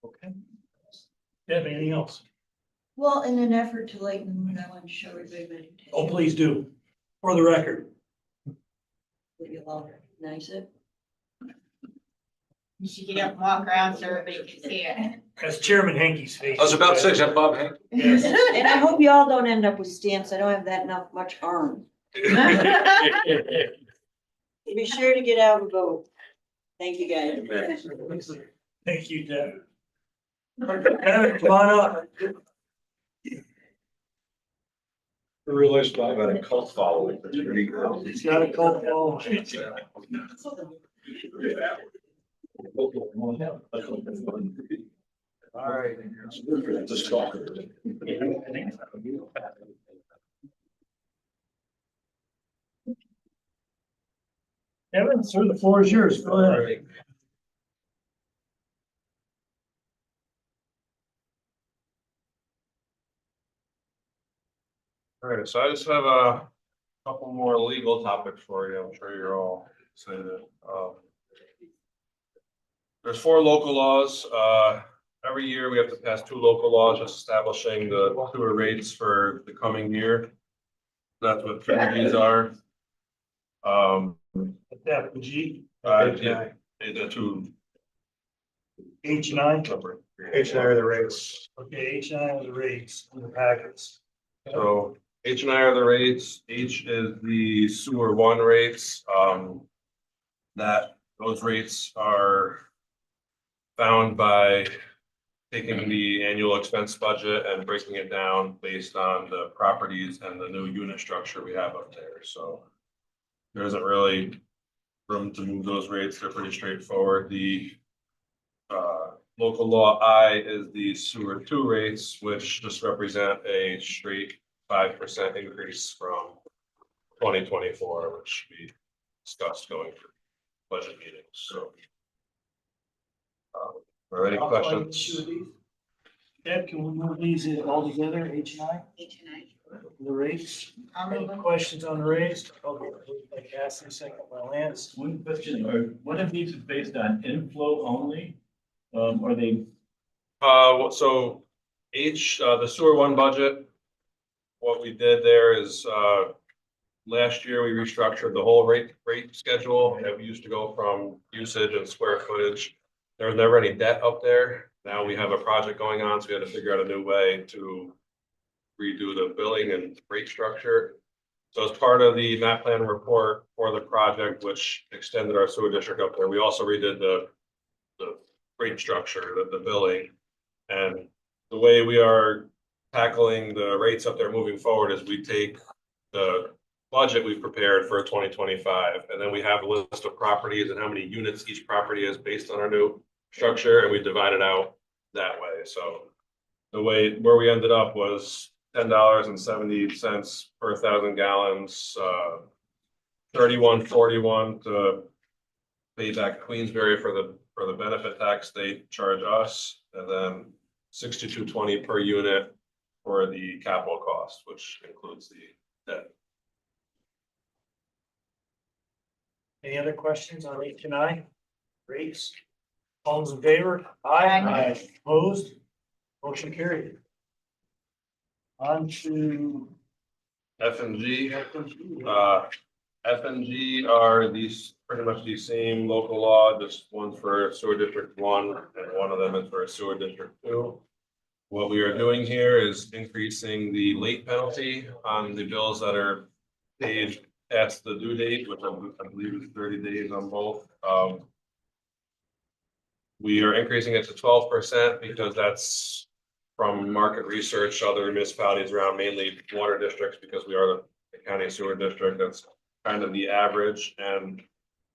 Okay. Deb, anything else? Well, in an effort to lighten the mood, I want to show everybody my new tattoo. Oh, please do. For the record. Would you all recognize it? You should get up and walk around so everybody can see it. That's Chairman Hankey's face. I was about to say, is that Bob Hank? Yes. And I hope you all don't end up with stamps. I don't have that much arm. Be sure to get out and vote. Thank you, guys. Thank you, Deb. Devin, come on up. I realized Bob had a cult following. He's got a cult following. All right. Just talking. Devin, sir, the floor is yours. Go ahead. All right, so I just have a couple more legal topics for you. I'm sure you're all excited. There's 4 local laws. Every year we have to pass 2 local laws just establishing the sewer rates for the coming year. That's what 3 of these are. Yeah, G, Yeah, the 2. H9. H&I are the rates. Okay, H9 are the rates in the packets. So H and I are the rates. H is the sewer 1 rates. Those rates are found by taking the annual expense budget and breaking it down based on the properties and the new unit structure we have up there. So there isn't really room to move those rates. They're pretty straightforward. The local law I is the sewer 2 rates, which just represent a straight 5% increase from 2024, which we discussed going through budget meetings. So are there any questions? Deb, can we move these in all together, H9? The rates? Any questions on the rates? Okay, like ask in a second by Lance. One question, are one of these is based on inflow only? Are they, So H, the sewer 1 budget, what we did there is, last year we restructured the whole rate schedule. And we used to go from usage and square footage. There was never any debt up there. Now we have a project going on, so we had to figure out a new way to redo the billing and rate structure. So as part of the map plan report for the project, which extended our sewer district up there, we also redid the rate structure, the billing. And the way we are tackling the rates up there moving forward is we take the budget we've prepared for 2025, and then we have a list of properties and how many units each property is based on our new structure, and we divide it out that way. So the way where we ended up was $10.70 per 1,000 gallons, 31.41 to pay back Queensberry for the benefit tax they charge us, and then 62.20 per unit for the capital cost, which includes the debt. Any other questions on H9? Rates? All those in favor? Aye. Opposed? Motion carried. On to F and G. F and G are these pretty much the same local law, just one's for sewer district 1 and one of them is for sewer district 2. What we are doing here is increasing the late penalty on the bills that are paid past the due date, which I believe is 30 days on both. We are increasing it to 12% because that's from market research, other municipalities around, mainly water districts, because we are the county sewer district. That's kind of the average, and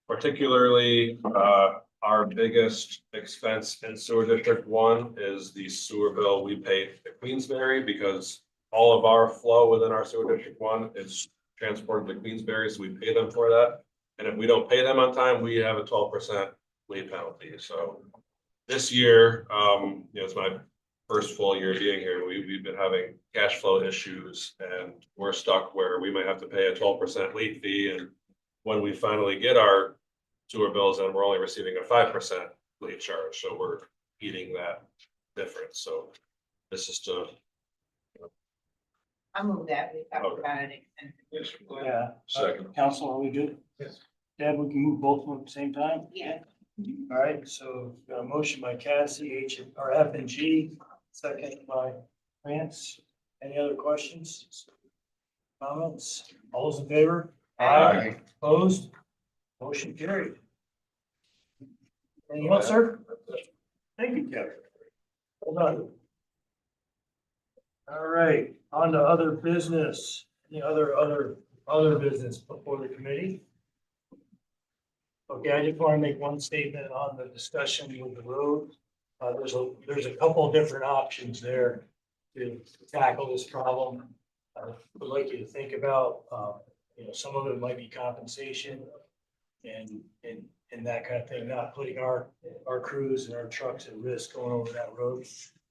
particularly our biggest expense in sewer district 1 is the sewer bill we pay to Queensberry, because all of our flow within our sewer district 1 is transported to Queensberry, so we pay them for that. And if we don't pay them on time, we have a 12% late penalty. So this year, it's my first full year being here. We've been having cash flow issues, and we're stuck where we might have to pay a 12% late fee. And when we finally get our sewer bills, and we're only receiving a 5% late charge, so we're eating that difference. So this is to. I'll move that, we talked about it extensively. Yeah. Second. Council, are we good? Yes. Deb, we can move both of them at the same time? Yeah. All right, so got a motion by Cassie, F and G, second by France. Any other questions? Comments? All those in favor? Aye. Opposed? Motion carried. Anything else, sir? Thank you, Kevin. Hold on. All right, on to other business. Any other business before the committee? Okay, I just want to make one statement on the discussion with the road. There's a couple of different options there to tackle this problem. I would like you to think about, some of it might be compensation and that kind of thing, not putting our crews and our trucks at risk going over that road.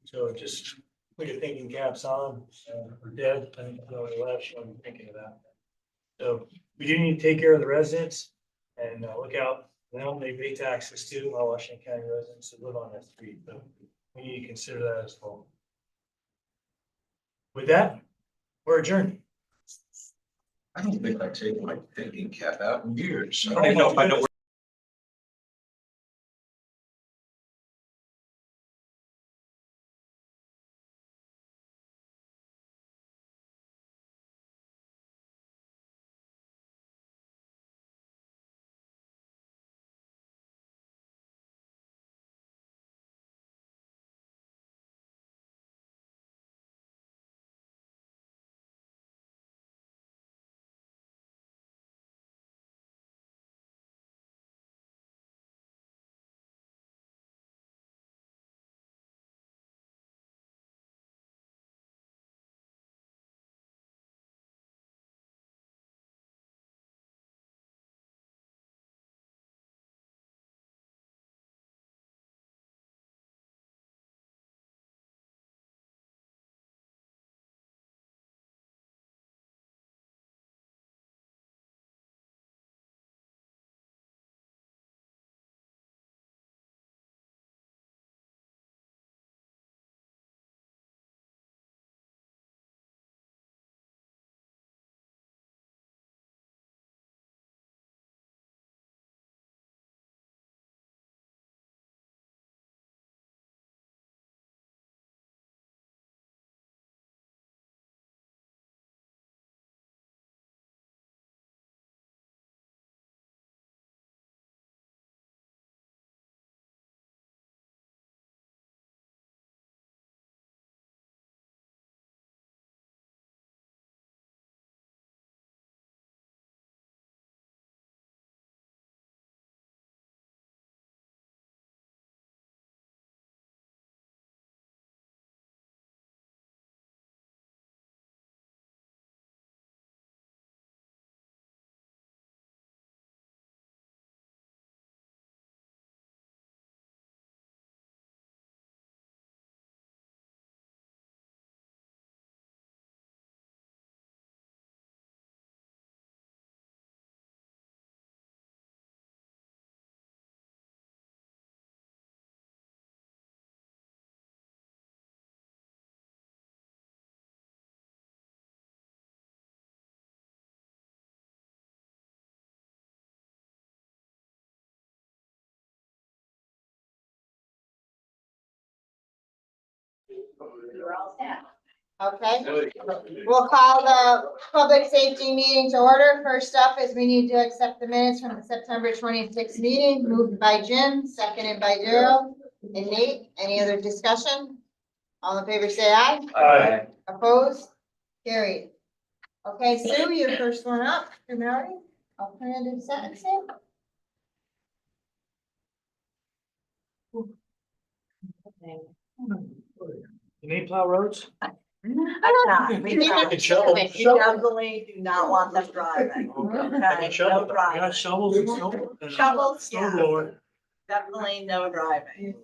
So just put your thinking caps on, or Deb, I think, left, I'm thinking of that. So we do need to take care of the residents and look out. They pay taxes too, our Washington County residents that live on that street, but we need to consider that as well. With that, we're adjourned. I don't think I've taken my thinking cap out in years. So I know where You're all set. Okay, we'll call the public safety meeting to order. First up is we need to accept the minutes from the September 26th meeting, moved by Jim, seconded by Daryl and Nate. Any other discussion? All in favor, say aye. Aye. Opposed? Carried. Okay, Sue, you're first one up. Formality, alternative sentencing. You need plow roads? I'm not. We can shovel. We definitely do not want them driving. I Okay, can no shovel, I got driving. shovels and snow. and Shovels, Snow yeah. blower. Definitely no driving.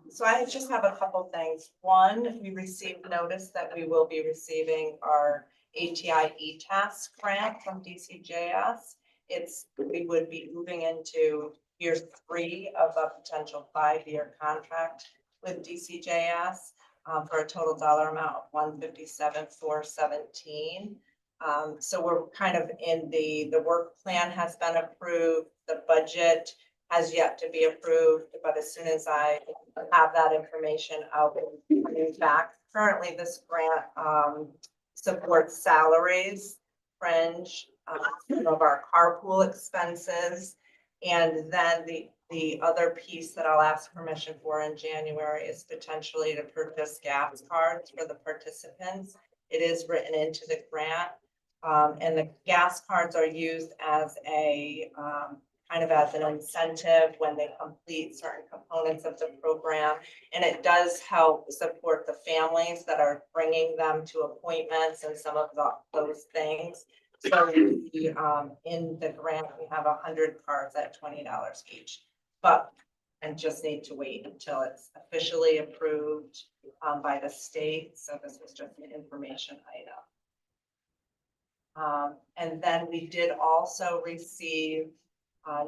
So I just have a couple things. One, we received notice that we will be receiving our ATI e-task grant from DCJS. We would be moving into year 3 of a potential 5-year contract with DCJS for a total dollar amount of $157,417. So we're kind of in the work plan has been approved. The budget has yet to be approved, but as soon as I have that information, I'll be coming back. Currently, this grant supports salaries, fringe, some of our carpool expenses. And then the other piece that I'll ask permission for in January is potentially to purchase gas cards for the participants. It is written into the grant. And the gas cards are used as a kind of as an incentive when they complete certain components of the program. And it does help support the families that are bringing them to appointments and some of those things. So in the grant, we have 100 cards at $20 each, but and just need to wait until it's officially approved by the state. So this was just an information item. And then we did also receive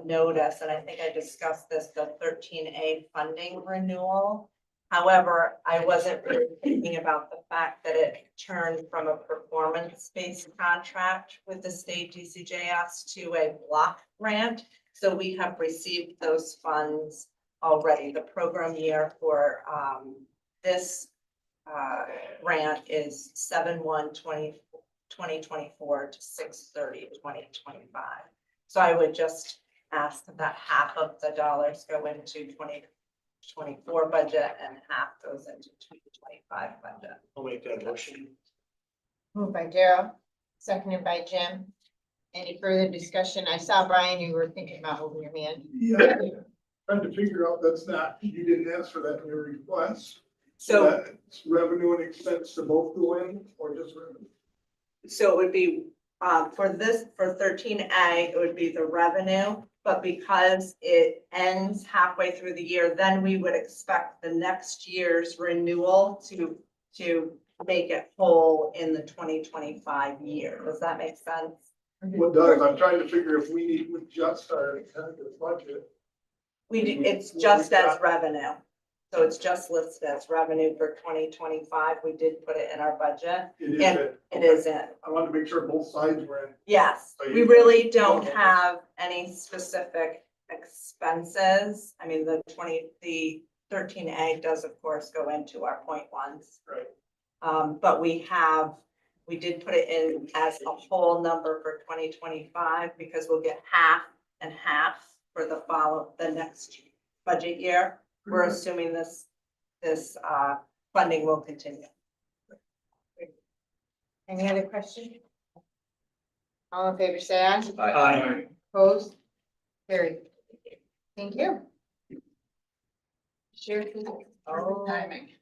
notice, and I think I discussed this, the 13A funding renewal. However, I wasn't really thinking about the fact that it turned from a performance-based contract with the state DCJS to a block grant. So we have received those funds already. The program year for this grant is 7/1/2024 to 6/30/2025. So I would just ask that half of the dollars go into 2024 budget and half goes into 2025 budget. I'll make that motion. Moved by Daryl, seconded by Jim. Any further discussion? I saw Brian, you were thinking about moving your hand. Yeah, trying to figure out that's not, you didn't ask for that in your request. So, That's revenue and expense to both go in, or just revenue? so it would be, for 13A, it would be the revenue, but because it ends halfway through the year, then we would expect the next year's renewal to make it whole in the 2025 year. Does that make sense? What does, I'm trying to figure if we need, we just started the budget. It's just as revenue. So it's just listed as revenue for 2025. We did put it in our budget. It is And in. it is in. I wanted to make sure both sides were in. Yes, So we you- really don't have any specific expenses. I mean, the 13A does of course go into our point ones. Right. But we did put it in as a whole number for 2025 because we'll get half and half for the next budget year. We're assuming this funding will continue. Any other questions? All in favor, say aye. Aye. Opposed? Carried. Thank you. Sure. Perfect timing.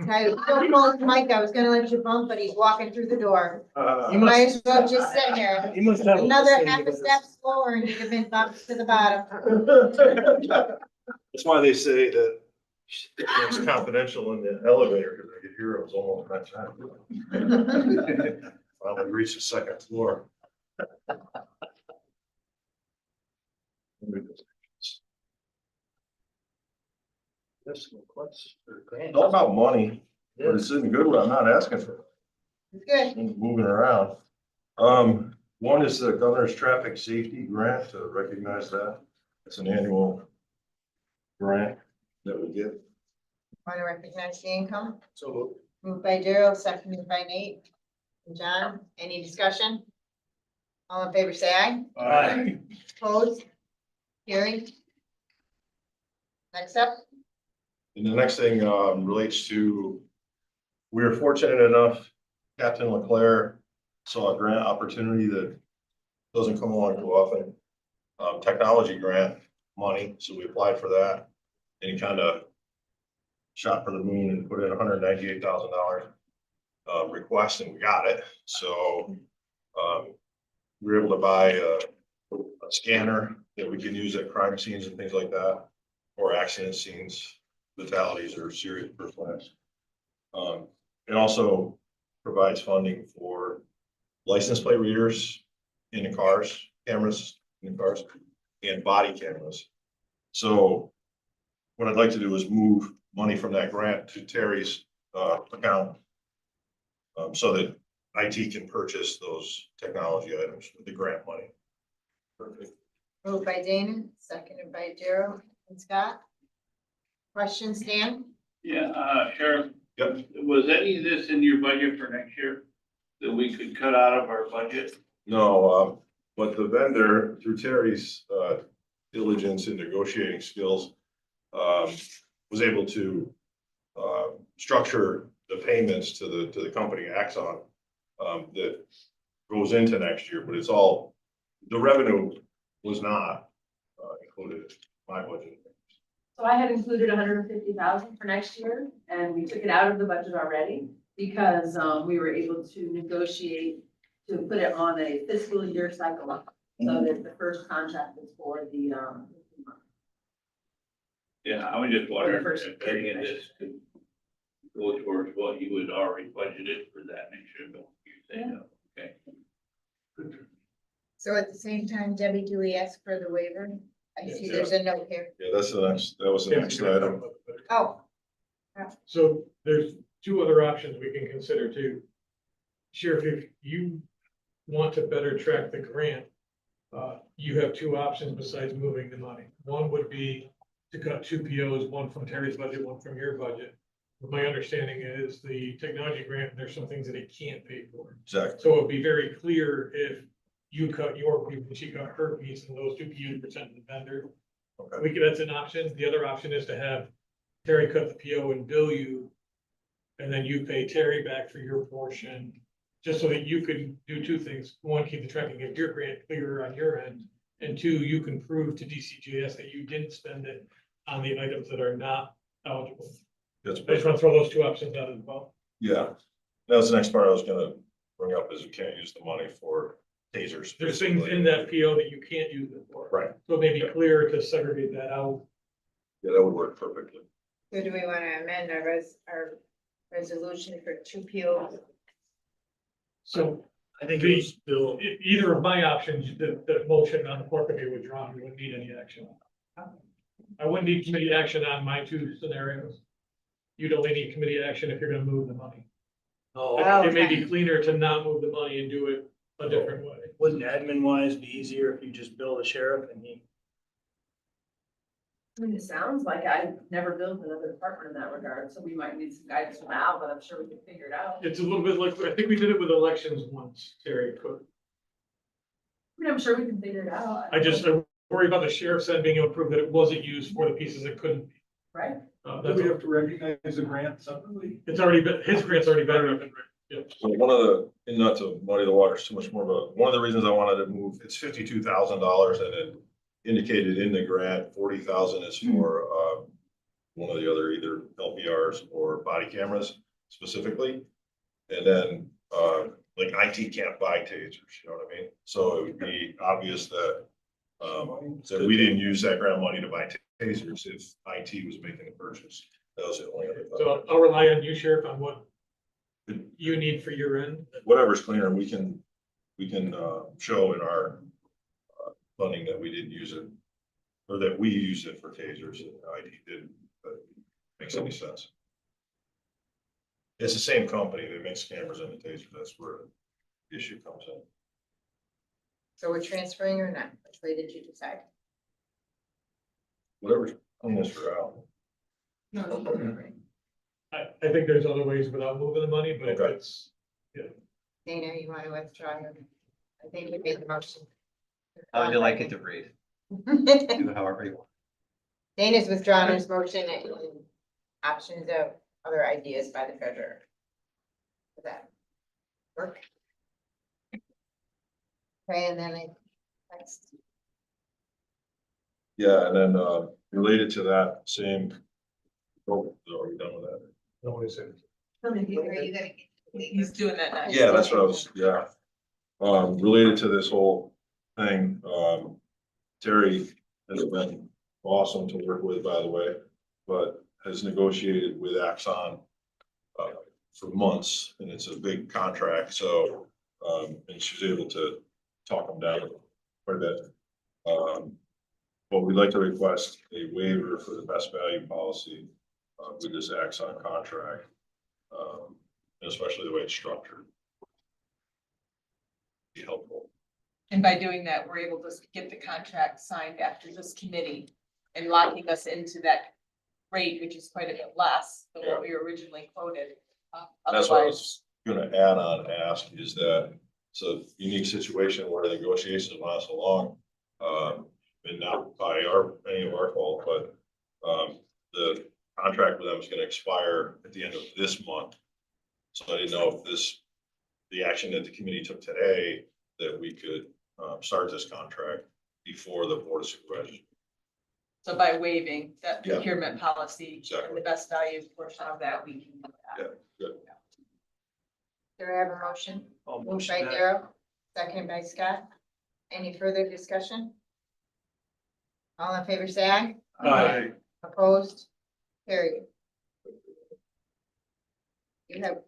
I was so close, Mike, I was gonna let you bump, but he's walking through the door. You You might as well just sit here. You must have. Another half a step slower and you'd have been bumped to the bottom. That's why they say that it's confidential in the elevator, because I could hear it was almost that time. Finally reached the second floor. It's all about money, but it's in good what I'm not asking for. Good. Moving around. One is the governor's traffic safety grant, to recognize that. It's an annual grant that we get. Want to recognize the income? So Moved by Daryl, seconded by Nate. And John, any discussion? All in favor, say aye. Aye. Opposed? Carried. Next up. And the next thing relates to, we were fortunate enough, Captain Leclerc saw a grant opportunity that doesn't come along too often. Technology grant money, so we applied for that. And he kind of shot for the moon and put in $198,000 request, and we got it. So we were able to buy a scanner that we can use at crime scenes and things like that, or accident scenes, fatalities or serious personal accidents. It also provides funding for license plate readers in the cars, cameras in the cars, and body cameras. So what I'd like to do is move money from that grant to Terry's account, so that IT can purchase those technology items with the grant money. Perfect. Moved by Dana, seconded by Daryl and Scott. Questions, Dan? Yeah, Sheriff, Yep. was any of this in your budget for next year that we could cut out of our budget? No, but the vendor, through Terry's, diligence in negotiating skills, was able to, structure the payments to the company Axon, that goes into next year, but it's all, the revenue was not, included in my budget. So I had included 150,000 for next year, and we took it out of the budget already because we were able to negotiate to put it on a fiscal year cycle. So that the first contract is for the Yeah, I was just wondering first if any of this could go towards what you had already budgeted for that next year, but you say no, okay. So at the same time, Debbie, do we ask for the waiver? I see Yeah. there's a note here. Yeah, that's the next, that was the next item. Oh, So there's two other options we can consider too. Sheriff, if you want to better track the grant, you have two options besides moving the money. One would be to cut two POs, one from Terry's budget, one from your budget. My understanding is the technology grant, there's some things that it can't pay for. Exactly. So it'd be very clear if you cut your piece and she cut her piece and those two POs were sent to the vendor. Okay. That's an option. The other option is to have Terry cut the PO and bill you. And then you pay Terry back for your portion, just so that you can do two things. One, keep the tracking of your grant clearer on your end. And two, you can prove to DCGS that you didn't spend it on the items that are not eligible. That's I just want to throw those two options out as well. Yeah, that was the next part I was gonna bring up, is you can't use the money for tasers. There's things in that PO that you can't use it for. Right. So it may be clearer to segregate that out. Yeah, that would work perfectly. so do we want to amend our resolution for two POs? So I think The- it was Bill. either of my options, the motion on the floor could be withdrawn. We wouldn't need any action. I wouldn't need committee action on my two scenarios. You'd only need committee action if you're gonna move the money. Oh, It may be Okay. cleaner to not move the money and do it a different way. wouldn't admin wise be easier if you just bill the sheriff and he? I mean, it sounds like I've never built another department in that regard, so we might need some guidance from Al, but I'm sure we can figure it out. It's a little bit like, I think we did it with elections once, Terry. I mean, I'm sure we can figure it out. I worry about the sheriff's end being able to prove that it wasn't used for the pieces it couldn't be. Right? That's, We have to recognize the grant separately. it's already been, his grant's already been written. So one of the, and not to muddy the waters too much more, but one of the reasons I wanted to move, it's $52,000 and it indicated in the grant, 40,000 is for, one of the other, either LPRs or body cameras specifically. And then, like IT can't buy tasers, you know what I mean? So it would be obvious that, that we didn't use that grant money to buy tasers if IT was making the purchase. That was the only other thought. So I'll rely on you, Sheriff, on what you need for your end. Whatever's cleaner, we can show in our funding that we didn't use it, or that we used it for tasers and IT didn't, but it makes any sense. It's the same company that makes cameras and the tasers. That's where the issue comes in. So we're transferring or not? Which way did you decide? Whatever's cleanest for Al. I think there's other ways without moving the money, but if Okay. it's, Dana, you want to withdraw? I think you made the motion. How would you like it to read? Do it however you want. Dana's withdrawn his motion and options of other ideas by the treasurer. Does that work? Okay, and then next. Yeah, and then, related to that same, oh, are we done with that? no one is in. Are you gonna He's doing that now. Yeah, that's what I was, yeah. Related to this whole thing, Terry has been awesome to work with, by the way, but has negotiated with Axon for months, and it's a big contract, so, and she was able to talk them down quite a bit. But we'd like to request a waiver for the best value policy with this Axon contract, especially the way it's structured. Be helpful. And by doing that, we're able to get the contract signed after this committee and locking us into that rate, which is quite a bit less than what we originally quoted. That's what I Otherwise, was gonna add on and ask, is that it's a unique situation where the negotiations last so long. And not by any of our fault, but, the contract with them is gonna expire at the end of this month. So I didn't know if the action that the committee took today, that we could, start this contract before the board of supervisors. so by waiving that Yeah. procurement policy and Exactly. the best value portion of that, we can do that. Yeah, good. Do I have a motion? I'll Moved motion by that. Daryl, second by Scott. Any further discussion? All in favor, say aye. Aye. Opposed? Carried. You have.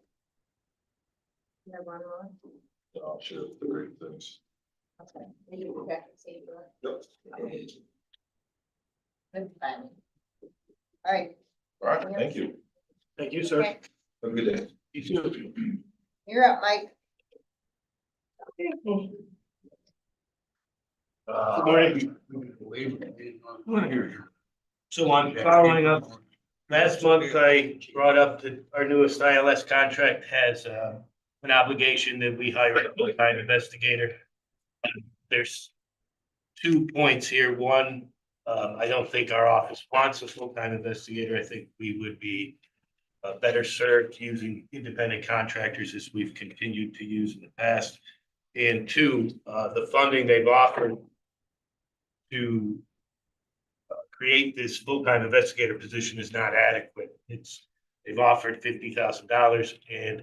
You have one more? I'll share the great things. Okay. We can go back and see if you're- Yep. Good timing. All right, All right, thank you. Thank you, sir. okay, Have a good day. You too. you're up, Mike. Good morning. So I'm following up. Last month, I brought up that our newest ILS contract has an obligation that we hire a full-time investigator. There's 2 points here. One, I don't think our office wants a full-time investigator. I think we would be better served using independent contractors as we've continued to use in the past. And two, the funding they've offered to create this full-time investigator position is not adequate. They've offered $50,000 and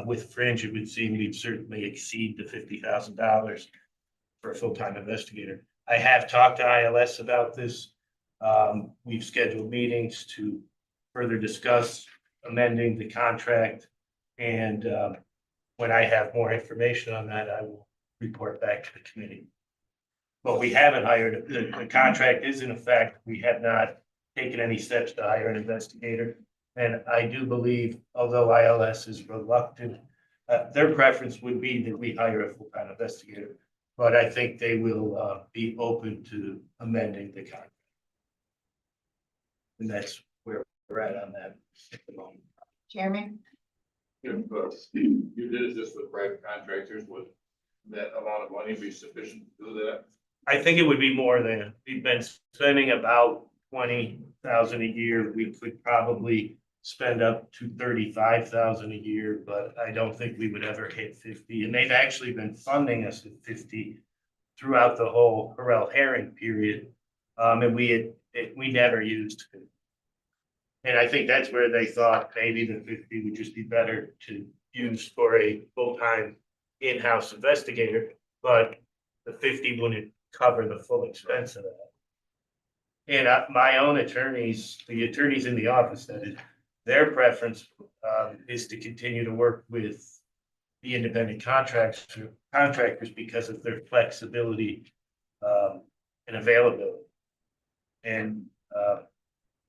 with fringe, it would seem we'd certainly exceed the $50,000 for a full-time investigator. I have talked to ILS about this. We've scheduled meetings to further discuss amending the contract. And when I have more information on that, I will report back to the committee. But we haven't hired, the contract is in effect. We have not taken any steps to hire an investigator. And I do believe, although ILS is reluctant, their preference would be that we hire a full-time investigator. But I think they will be open to amending the contract. And that's where we're at on that at the moment. Chairman? If you did it just with private contractors, would that amount of money be sufficient to do that? I think it would be more than, we've been spending about 20,000 a year. We could probably spend up to 35,000 a year, but I don't think we would ever hit 50. And they've actually been funding us at 50 throughout the whole Harrell Herring period. And we never used it. And I think that's where they thought maybe the 50 would just be better to use for a full-time in-house investigator, but the 50 wouldn't cover the full expense of that. And my own attorneys, the attorneys in the office, that is, their preference is to continue to work with the independent contractors because of their flexibility and availability. And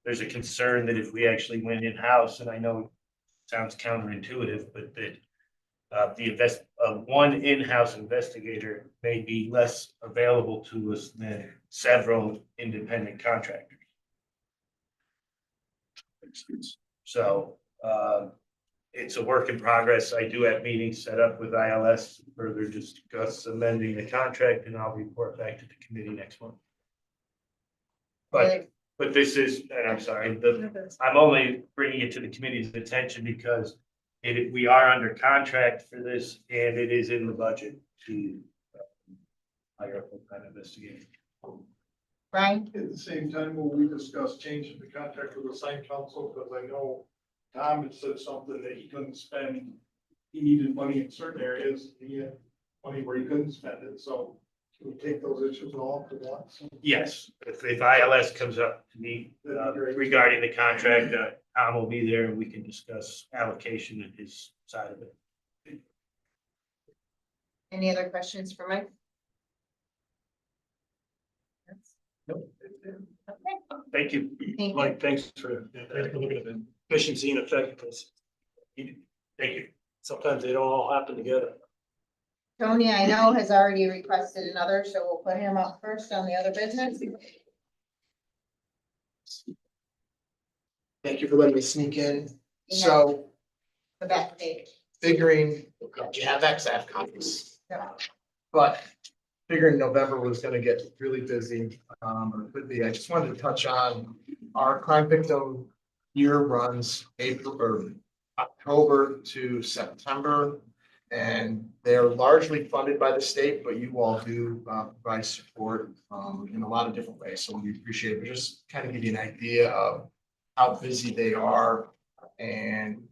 there's a concern that if we actually went in-house, and I know it sounds counterintuitive, but that one in-house investigator may be less available to us than several independent contractors. So it's a work in progress. I do have meetings set up with ILS to further discuss amending the contract, and I'll report back to the committee next month. But this is, and I'm sorry, I'm only bringing it to the committee's attention because we are under contract for this and it is in the budget to hire a full-time investigator. Brian? At the same time, will we discuss changing the contract with the site council? Because I know Tom had said something that he couldn't spend, he needed money in certain areas, he had money where he couldn't spend it, so can we take those issues all at once? Yes, if ILS comes up to me regarding the contract, Tom will be there and we can discuss allocation and his side of it. Any other questions for Mike? Nope. Okay. Thank you. Thank you. Mike, thanks for looking at the efficiency and effectiveness. Thank you. Sometimes they don't all happen together. Tony, I know, has already requested another, so we'll put him up first on the other business. Thank you for letting me sneak in. So The back page. figuring, do you have that? 'Cause I have copies. Yeah. But figuring November was gonna get really busy, or could be, I just wanted to touch on our crime victim year runs April or October to September. And they're largely funded by the state, but you all do provide support in a lot of different ways, so we appreciate it. But just kind of give you an idea of how busy they are and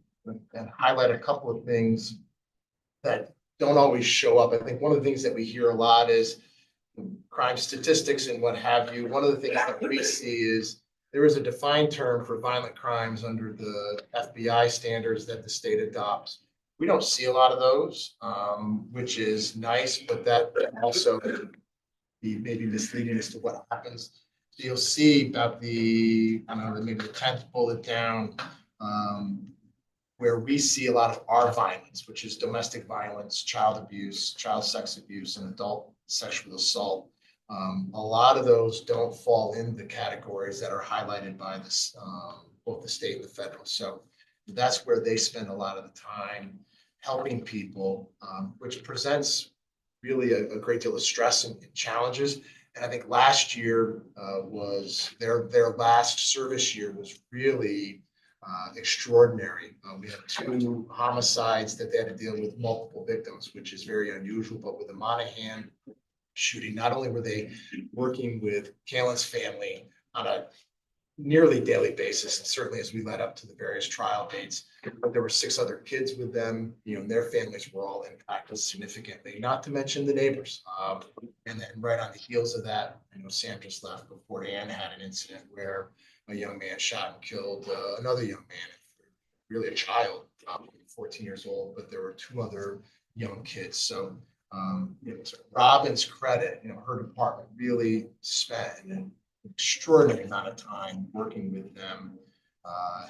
highlight a couple of things that don't always show up. I think one of the things that we hear a lot is crime statistics and what have you. One of the things that we see is there is a defined term for violent crimes under the FBI standards that the state adopts. We don't see a lot of those, which is nice, but that also be maybe misleading as to what happens. So you'll see about the, I don't know, maybe the 10th bullet down, where we see a lot of our violence, which is domestic violence, child abuse, child sex abuse, and adult sexual assault. A lot of those don't fall in the categories that are highlighted by this, both the state and the federal. So that's where they spend a lot of the time helping people, which presents really a great deal of stress and challenges. And I think last year was their last service year was really extraordinary. We had 2 homicides that they had to deal with multiple victims, which is very unusual. But with the Monahan shooting, not only were they working with Kalen's family on a nearly daily basis, and certainly as we led up to the various trial dates, but there were 6 other kids with them, and their families were all impacted significantly, not to mention the neighbors. And then right on the heels of that, I know Sam just left, but Fort Ann had an incident where a young man shot and killed another young man, really a child, 14 years old, but there were 2 other young kids. So to Robin's credit, her department really spent an extraordinary amount of time working with them,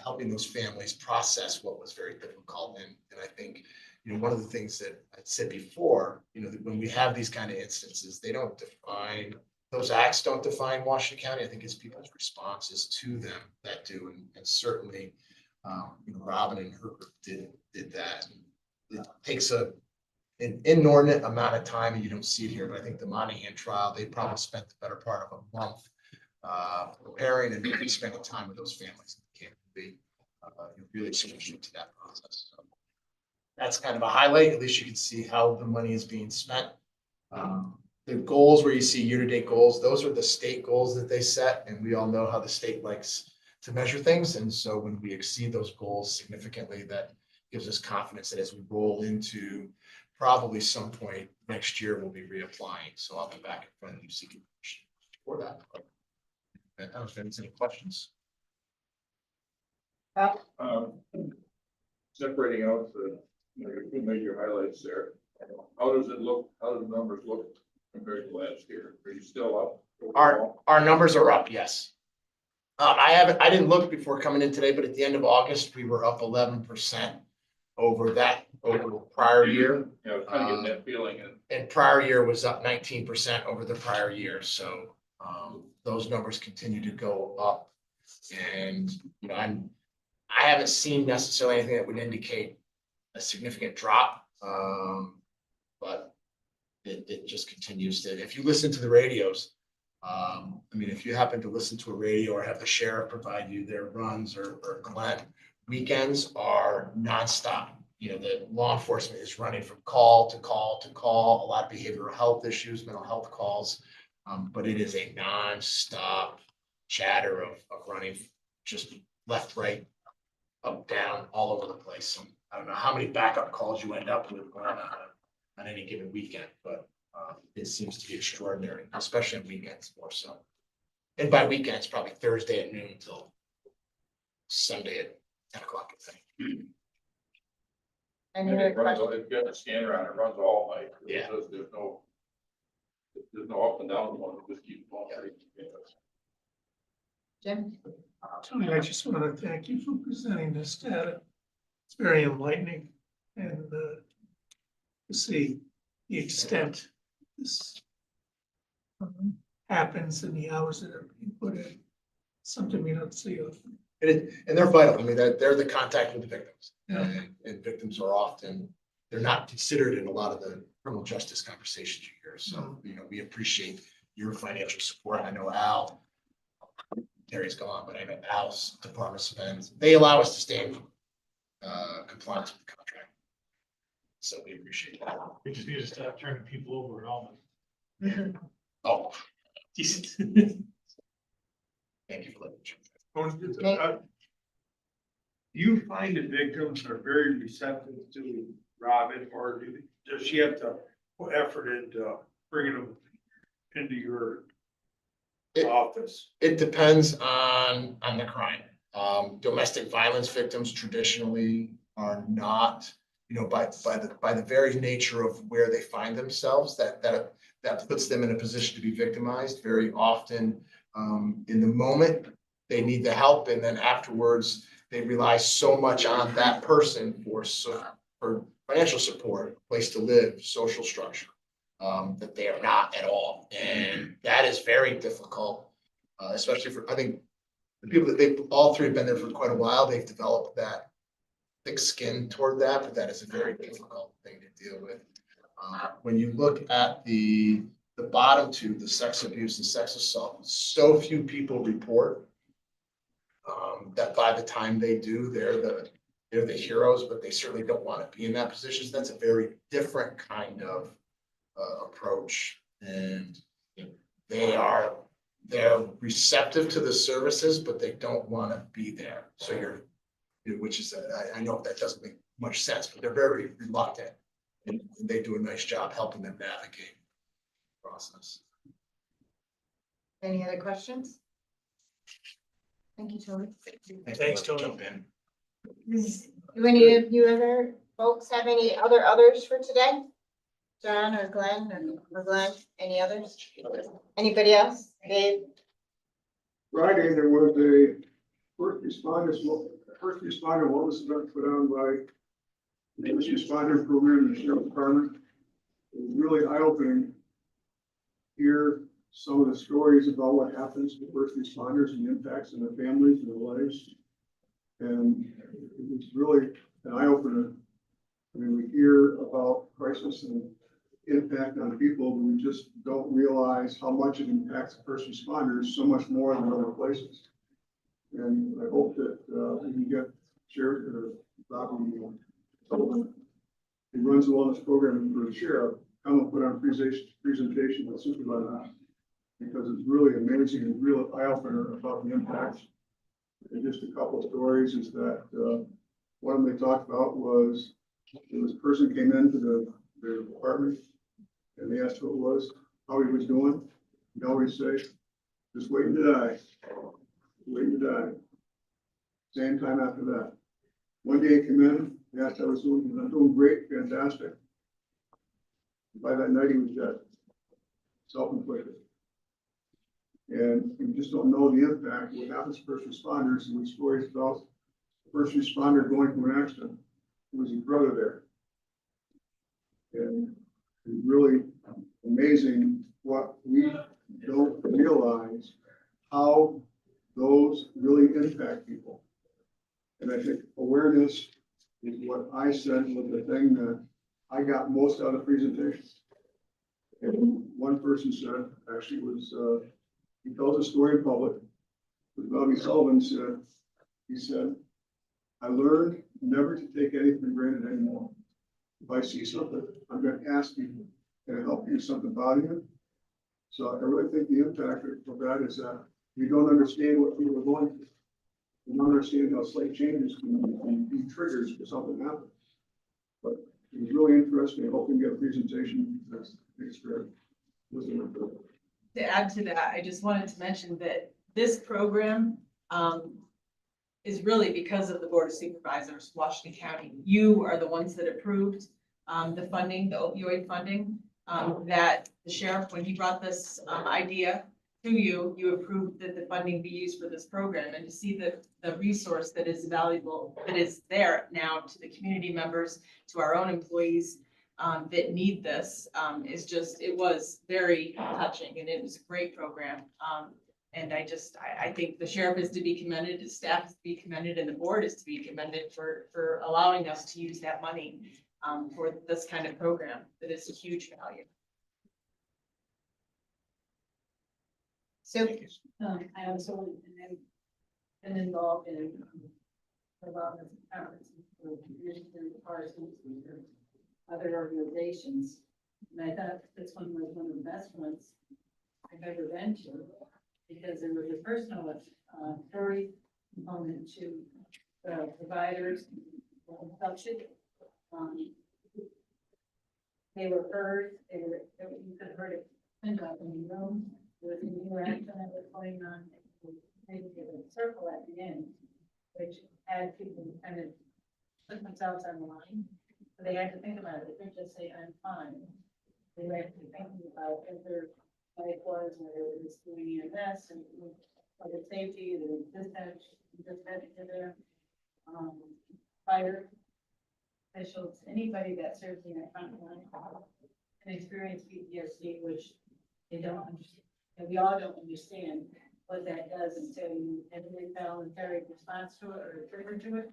helping those families process what was very difficult. And I think, one of the things that I said before, that when we have these kind of instances, they don't define, those acts don't define Washington County. I think it's people's responses to them that do. And certainly, Robin and her group did that. It takes an inordinate amount of time, and you don't see it here, but I think the Monahan trial, they probably spent the better part of a month preparing and really spending time with those families. It can be really sufficient to that process. So that's kind of a highlight. At least you can see how the money is being spent. The goals where you see year-to-date goals, those are the state goals that they set, and we all know how the state likes to measure things. And so when we exceed those goals significantly, that gives us confidence that as we roll into probably some point next year, we'll be reapplying. So I'll be back in front of you seeking for that. I don't know if there's any questions. Separating out the, your 2 major highlights there, how does it look, how do the numbers look compared to last year? Are you still up? Our numbers are up, yes. I didn't look before coming in today, but at the end of August, we were up 11% over prior year. Yeah, I was kind of getting that feeling. And prior year was up 19% over the prior year. So those numbers continue to go up. And I haven't seen necessarily anything that would indicate a significant drop. But it just continues to, if you listen to the radios, if you happen to listen to a radio or have the sheriff provide you their runs or Glenn, weekends are nonstop. The law enforcement is running from call to call to call, a lot of behavioral health issues, mental health calls. But it is a nonstop chatter of running just left, right, up, down, all over the place. So I don't know how many backup calls you end up with on any given weekend, but it seems to be extraordinary, especially on weekends more so. And by weekends, probably Thursday at noon until Sunday at 10 o'clock, I think. And it runs, if you got a scanner on, it runs all night. Yeah. There's no up and down one, it just keeps going. Jim? Tony, I just want to thank you for presenting this data. It's very enlightening and to see the extent this happens and the hours that are being put in. Something we don't see often. And they're vital. I mean, they're the contact with the victims. Yeah. And victims are often, they're not considered in a lot of the criminal justice conversations you hear. So, we appreciate your financial support. I know Al, Terry's gone, but I know Al's department spends, they allow us to stay in compliance with the contract. So we appreciate that. We just need to stop turning people over at all. Oh. Thank you for letting me. Do you find that victims are very receptive to Robin, or does she have to put effort into bringing them into your office? It depends on the crime. Domestic violence victims traditionally are not, by the very nature of where they find themselves, that puts them in a position to be victimized. Very often, in the moment, they need the help, and then afterwards, they rely so much on that person for financial support, place to live, social structure, that they are not at all. And that is very difficult, especially for, I think, the people that all three have been there for quite a while. They've developed that thick skin toward that, but that is a very difficult thing to deal with. When you look at the bottom two, the sex abuse and sex assault, so few people report that by the time they do, they're the heroes, but they certainly don't want to be in that position. So that's a very different kind of approach, and they're receptive to the services, but they don't want to be there. So which is, I know that doesn't make much sense, but they're very reluctant, and they do a nice job helping them navigate the process. Any other questions? Thank you, Tony. Thanks, Tony. Jump in. Do any of you other folks have any others for today? John or Glenn or Glenn, any others? Anybody else? Dave? Friday, there was a first responder wellness event put on by the first responder program in the sheriff's department. It was really eye-opening. Hear some of the stories about what happens to first responders and the impacts on their families and their lives. And it was really an eye-opener. I mean, we hear about crisis and impact on people, but we just don't realize how much it impacts first responders so much more than other places. And I hope that we can get Sheriff or Robin, who runs the wellness program for the sheriff, come and put on presentation with supervisors, because it's really amazing and real eye opener about the impacts. And just a couple of stories is that one of them they talked about was this person came into their apartment and they asked who it was, how he was doing. He always say, just waiting to die, waiting to die. Same time after that. One day he came in, he asked how I was doing, I'm doing great, fantastic. By that night he was dead, self-inflicted. And you just don't know the impact, what happens to first responders, and the stories about the first responder going through an accident. It was his brother there. And it's really amazing what we don't realize, how those really impact people. And I think awareness is what I said was the thing that I got most out of the presentation. And one person said, actually was, he tells a story in public, but Bobby Sullivan said, he said, I learned never to take anything for granted anymore. If I see something, I'm going to ask you, can I help you with something about you? So I really think the impact of that is that you don't understand what people are going through. You don't understand how slight changes can be triggers for something to happen. But it was really interesting. I hope we can get a presentation that's great. To add to that, I just wanted to mention that this program is really because of the Board of Supervisors, Washington County. You are the ones that approved the funding, the opioid funding, that the sheriff, when he brought this idea to you, you approved that the funding be used for this program, and to see the resource that is valuable, that is there now to the community members, to our own employees, that need this, is just, it was very touching and it was a great program. And I think the sheriff is to be commended, his staff is to be commended, and the board is to be commended for allowing us to use that money for this kind of program that is a huge value. So, I also am been involved in a lot of conferences for community parsons and other organizations. And I thought this one was one of the best ones I've ever been to, because there was a personal, story component to the providers and such. They were heard, you could have heard it pinned up in the room. There was an interaction that was going on. They did a circle at the end, which had people kind of put themselves on the line. So they had to think about it. They couldn't just say, I'm fine. They had to be thinking about if their life was, whether it was doing EMS and public safety, the dispatch, fire officials, anybody that serves in that front line and experience PTSD, which they don't understand. And we all don't understand what that does until you have a voluntary response to it or trigger to it.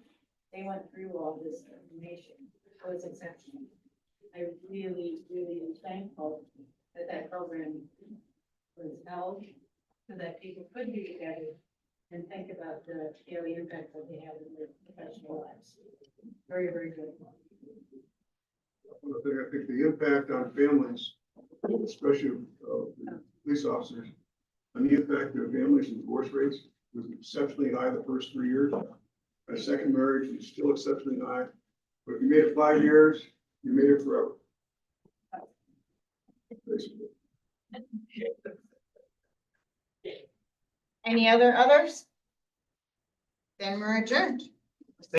They went through all this information. So it's exceptional. I really, really am thankful that that program was held so that people could be together and think about the daily impact that they have in their professional lives. Very, very good. I think the impact on families, especially police officers, and the impact of families and divorce rates was exceptionally high the first 3 years. My second marriage is still exceptionally high, but if you made it 5 years, you made it forever. Basically. any others? Then we're adjourned.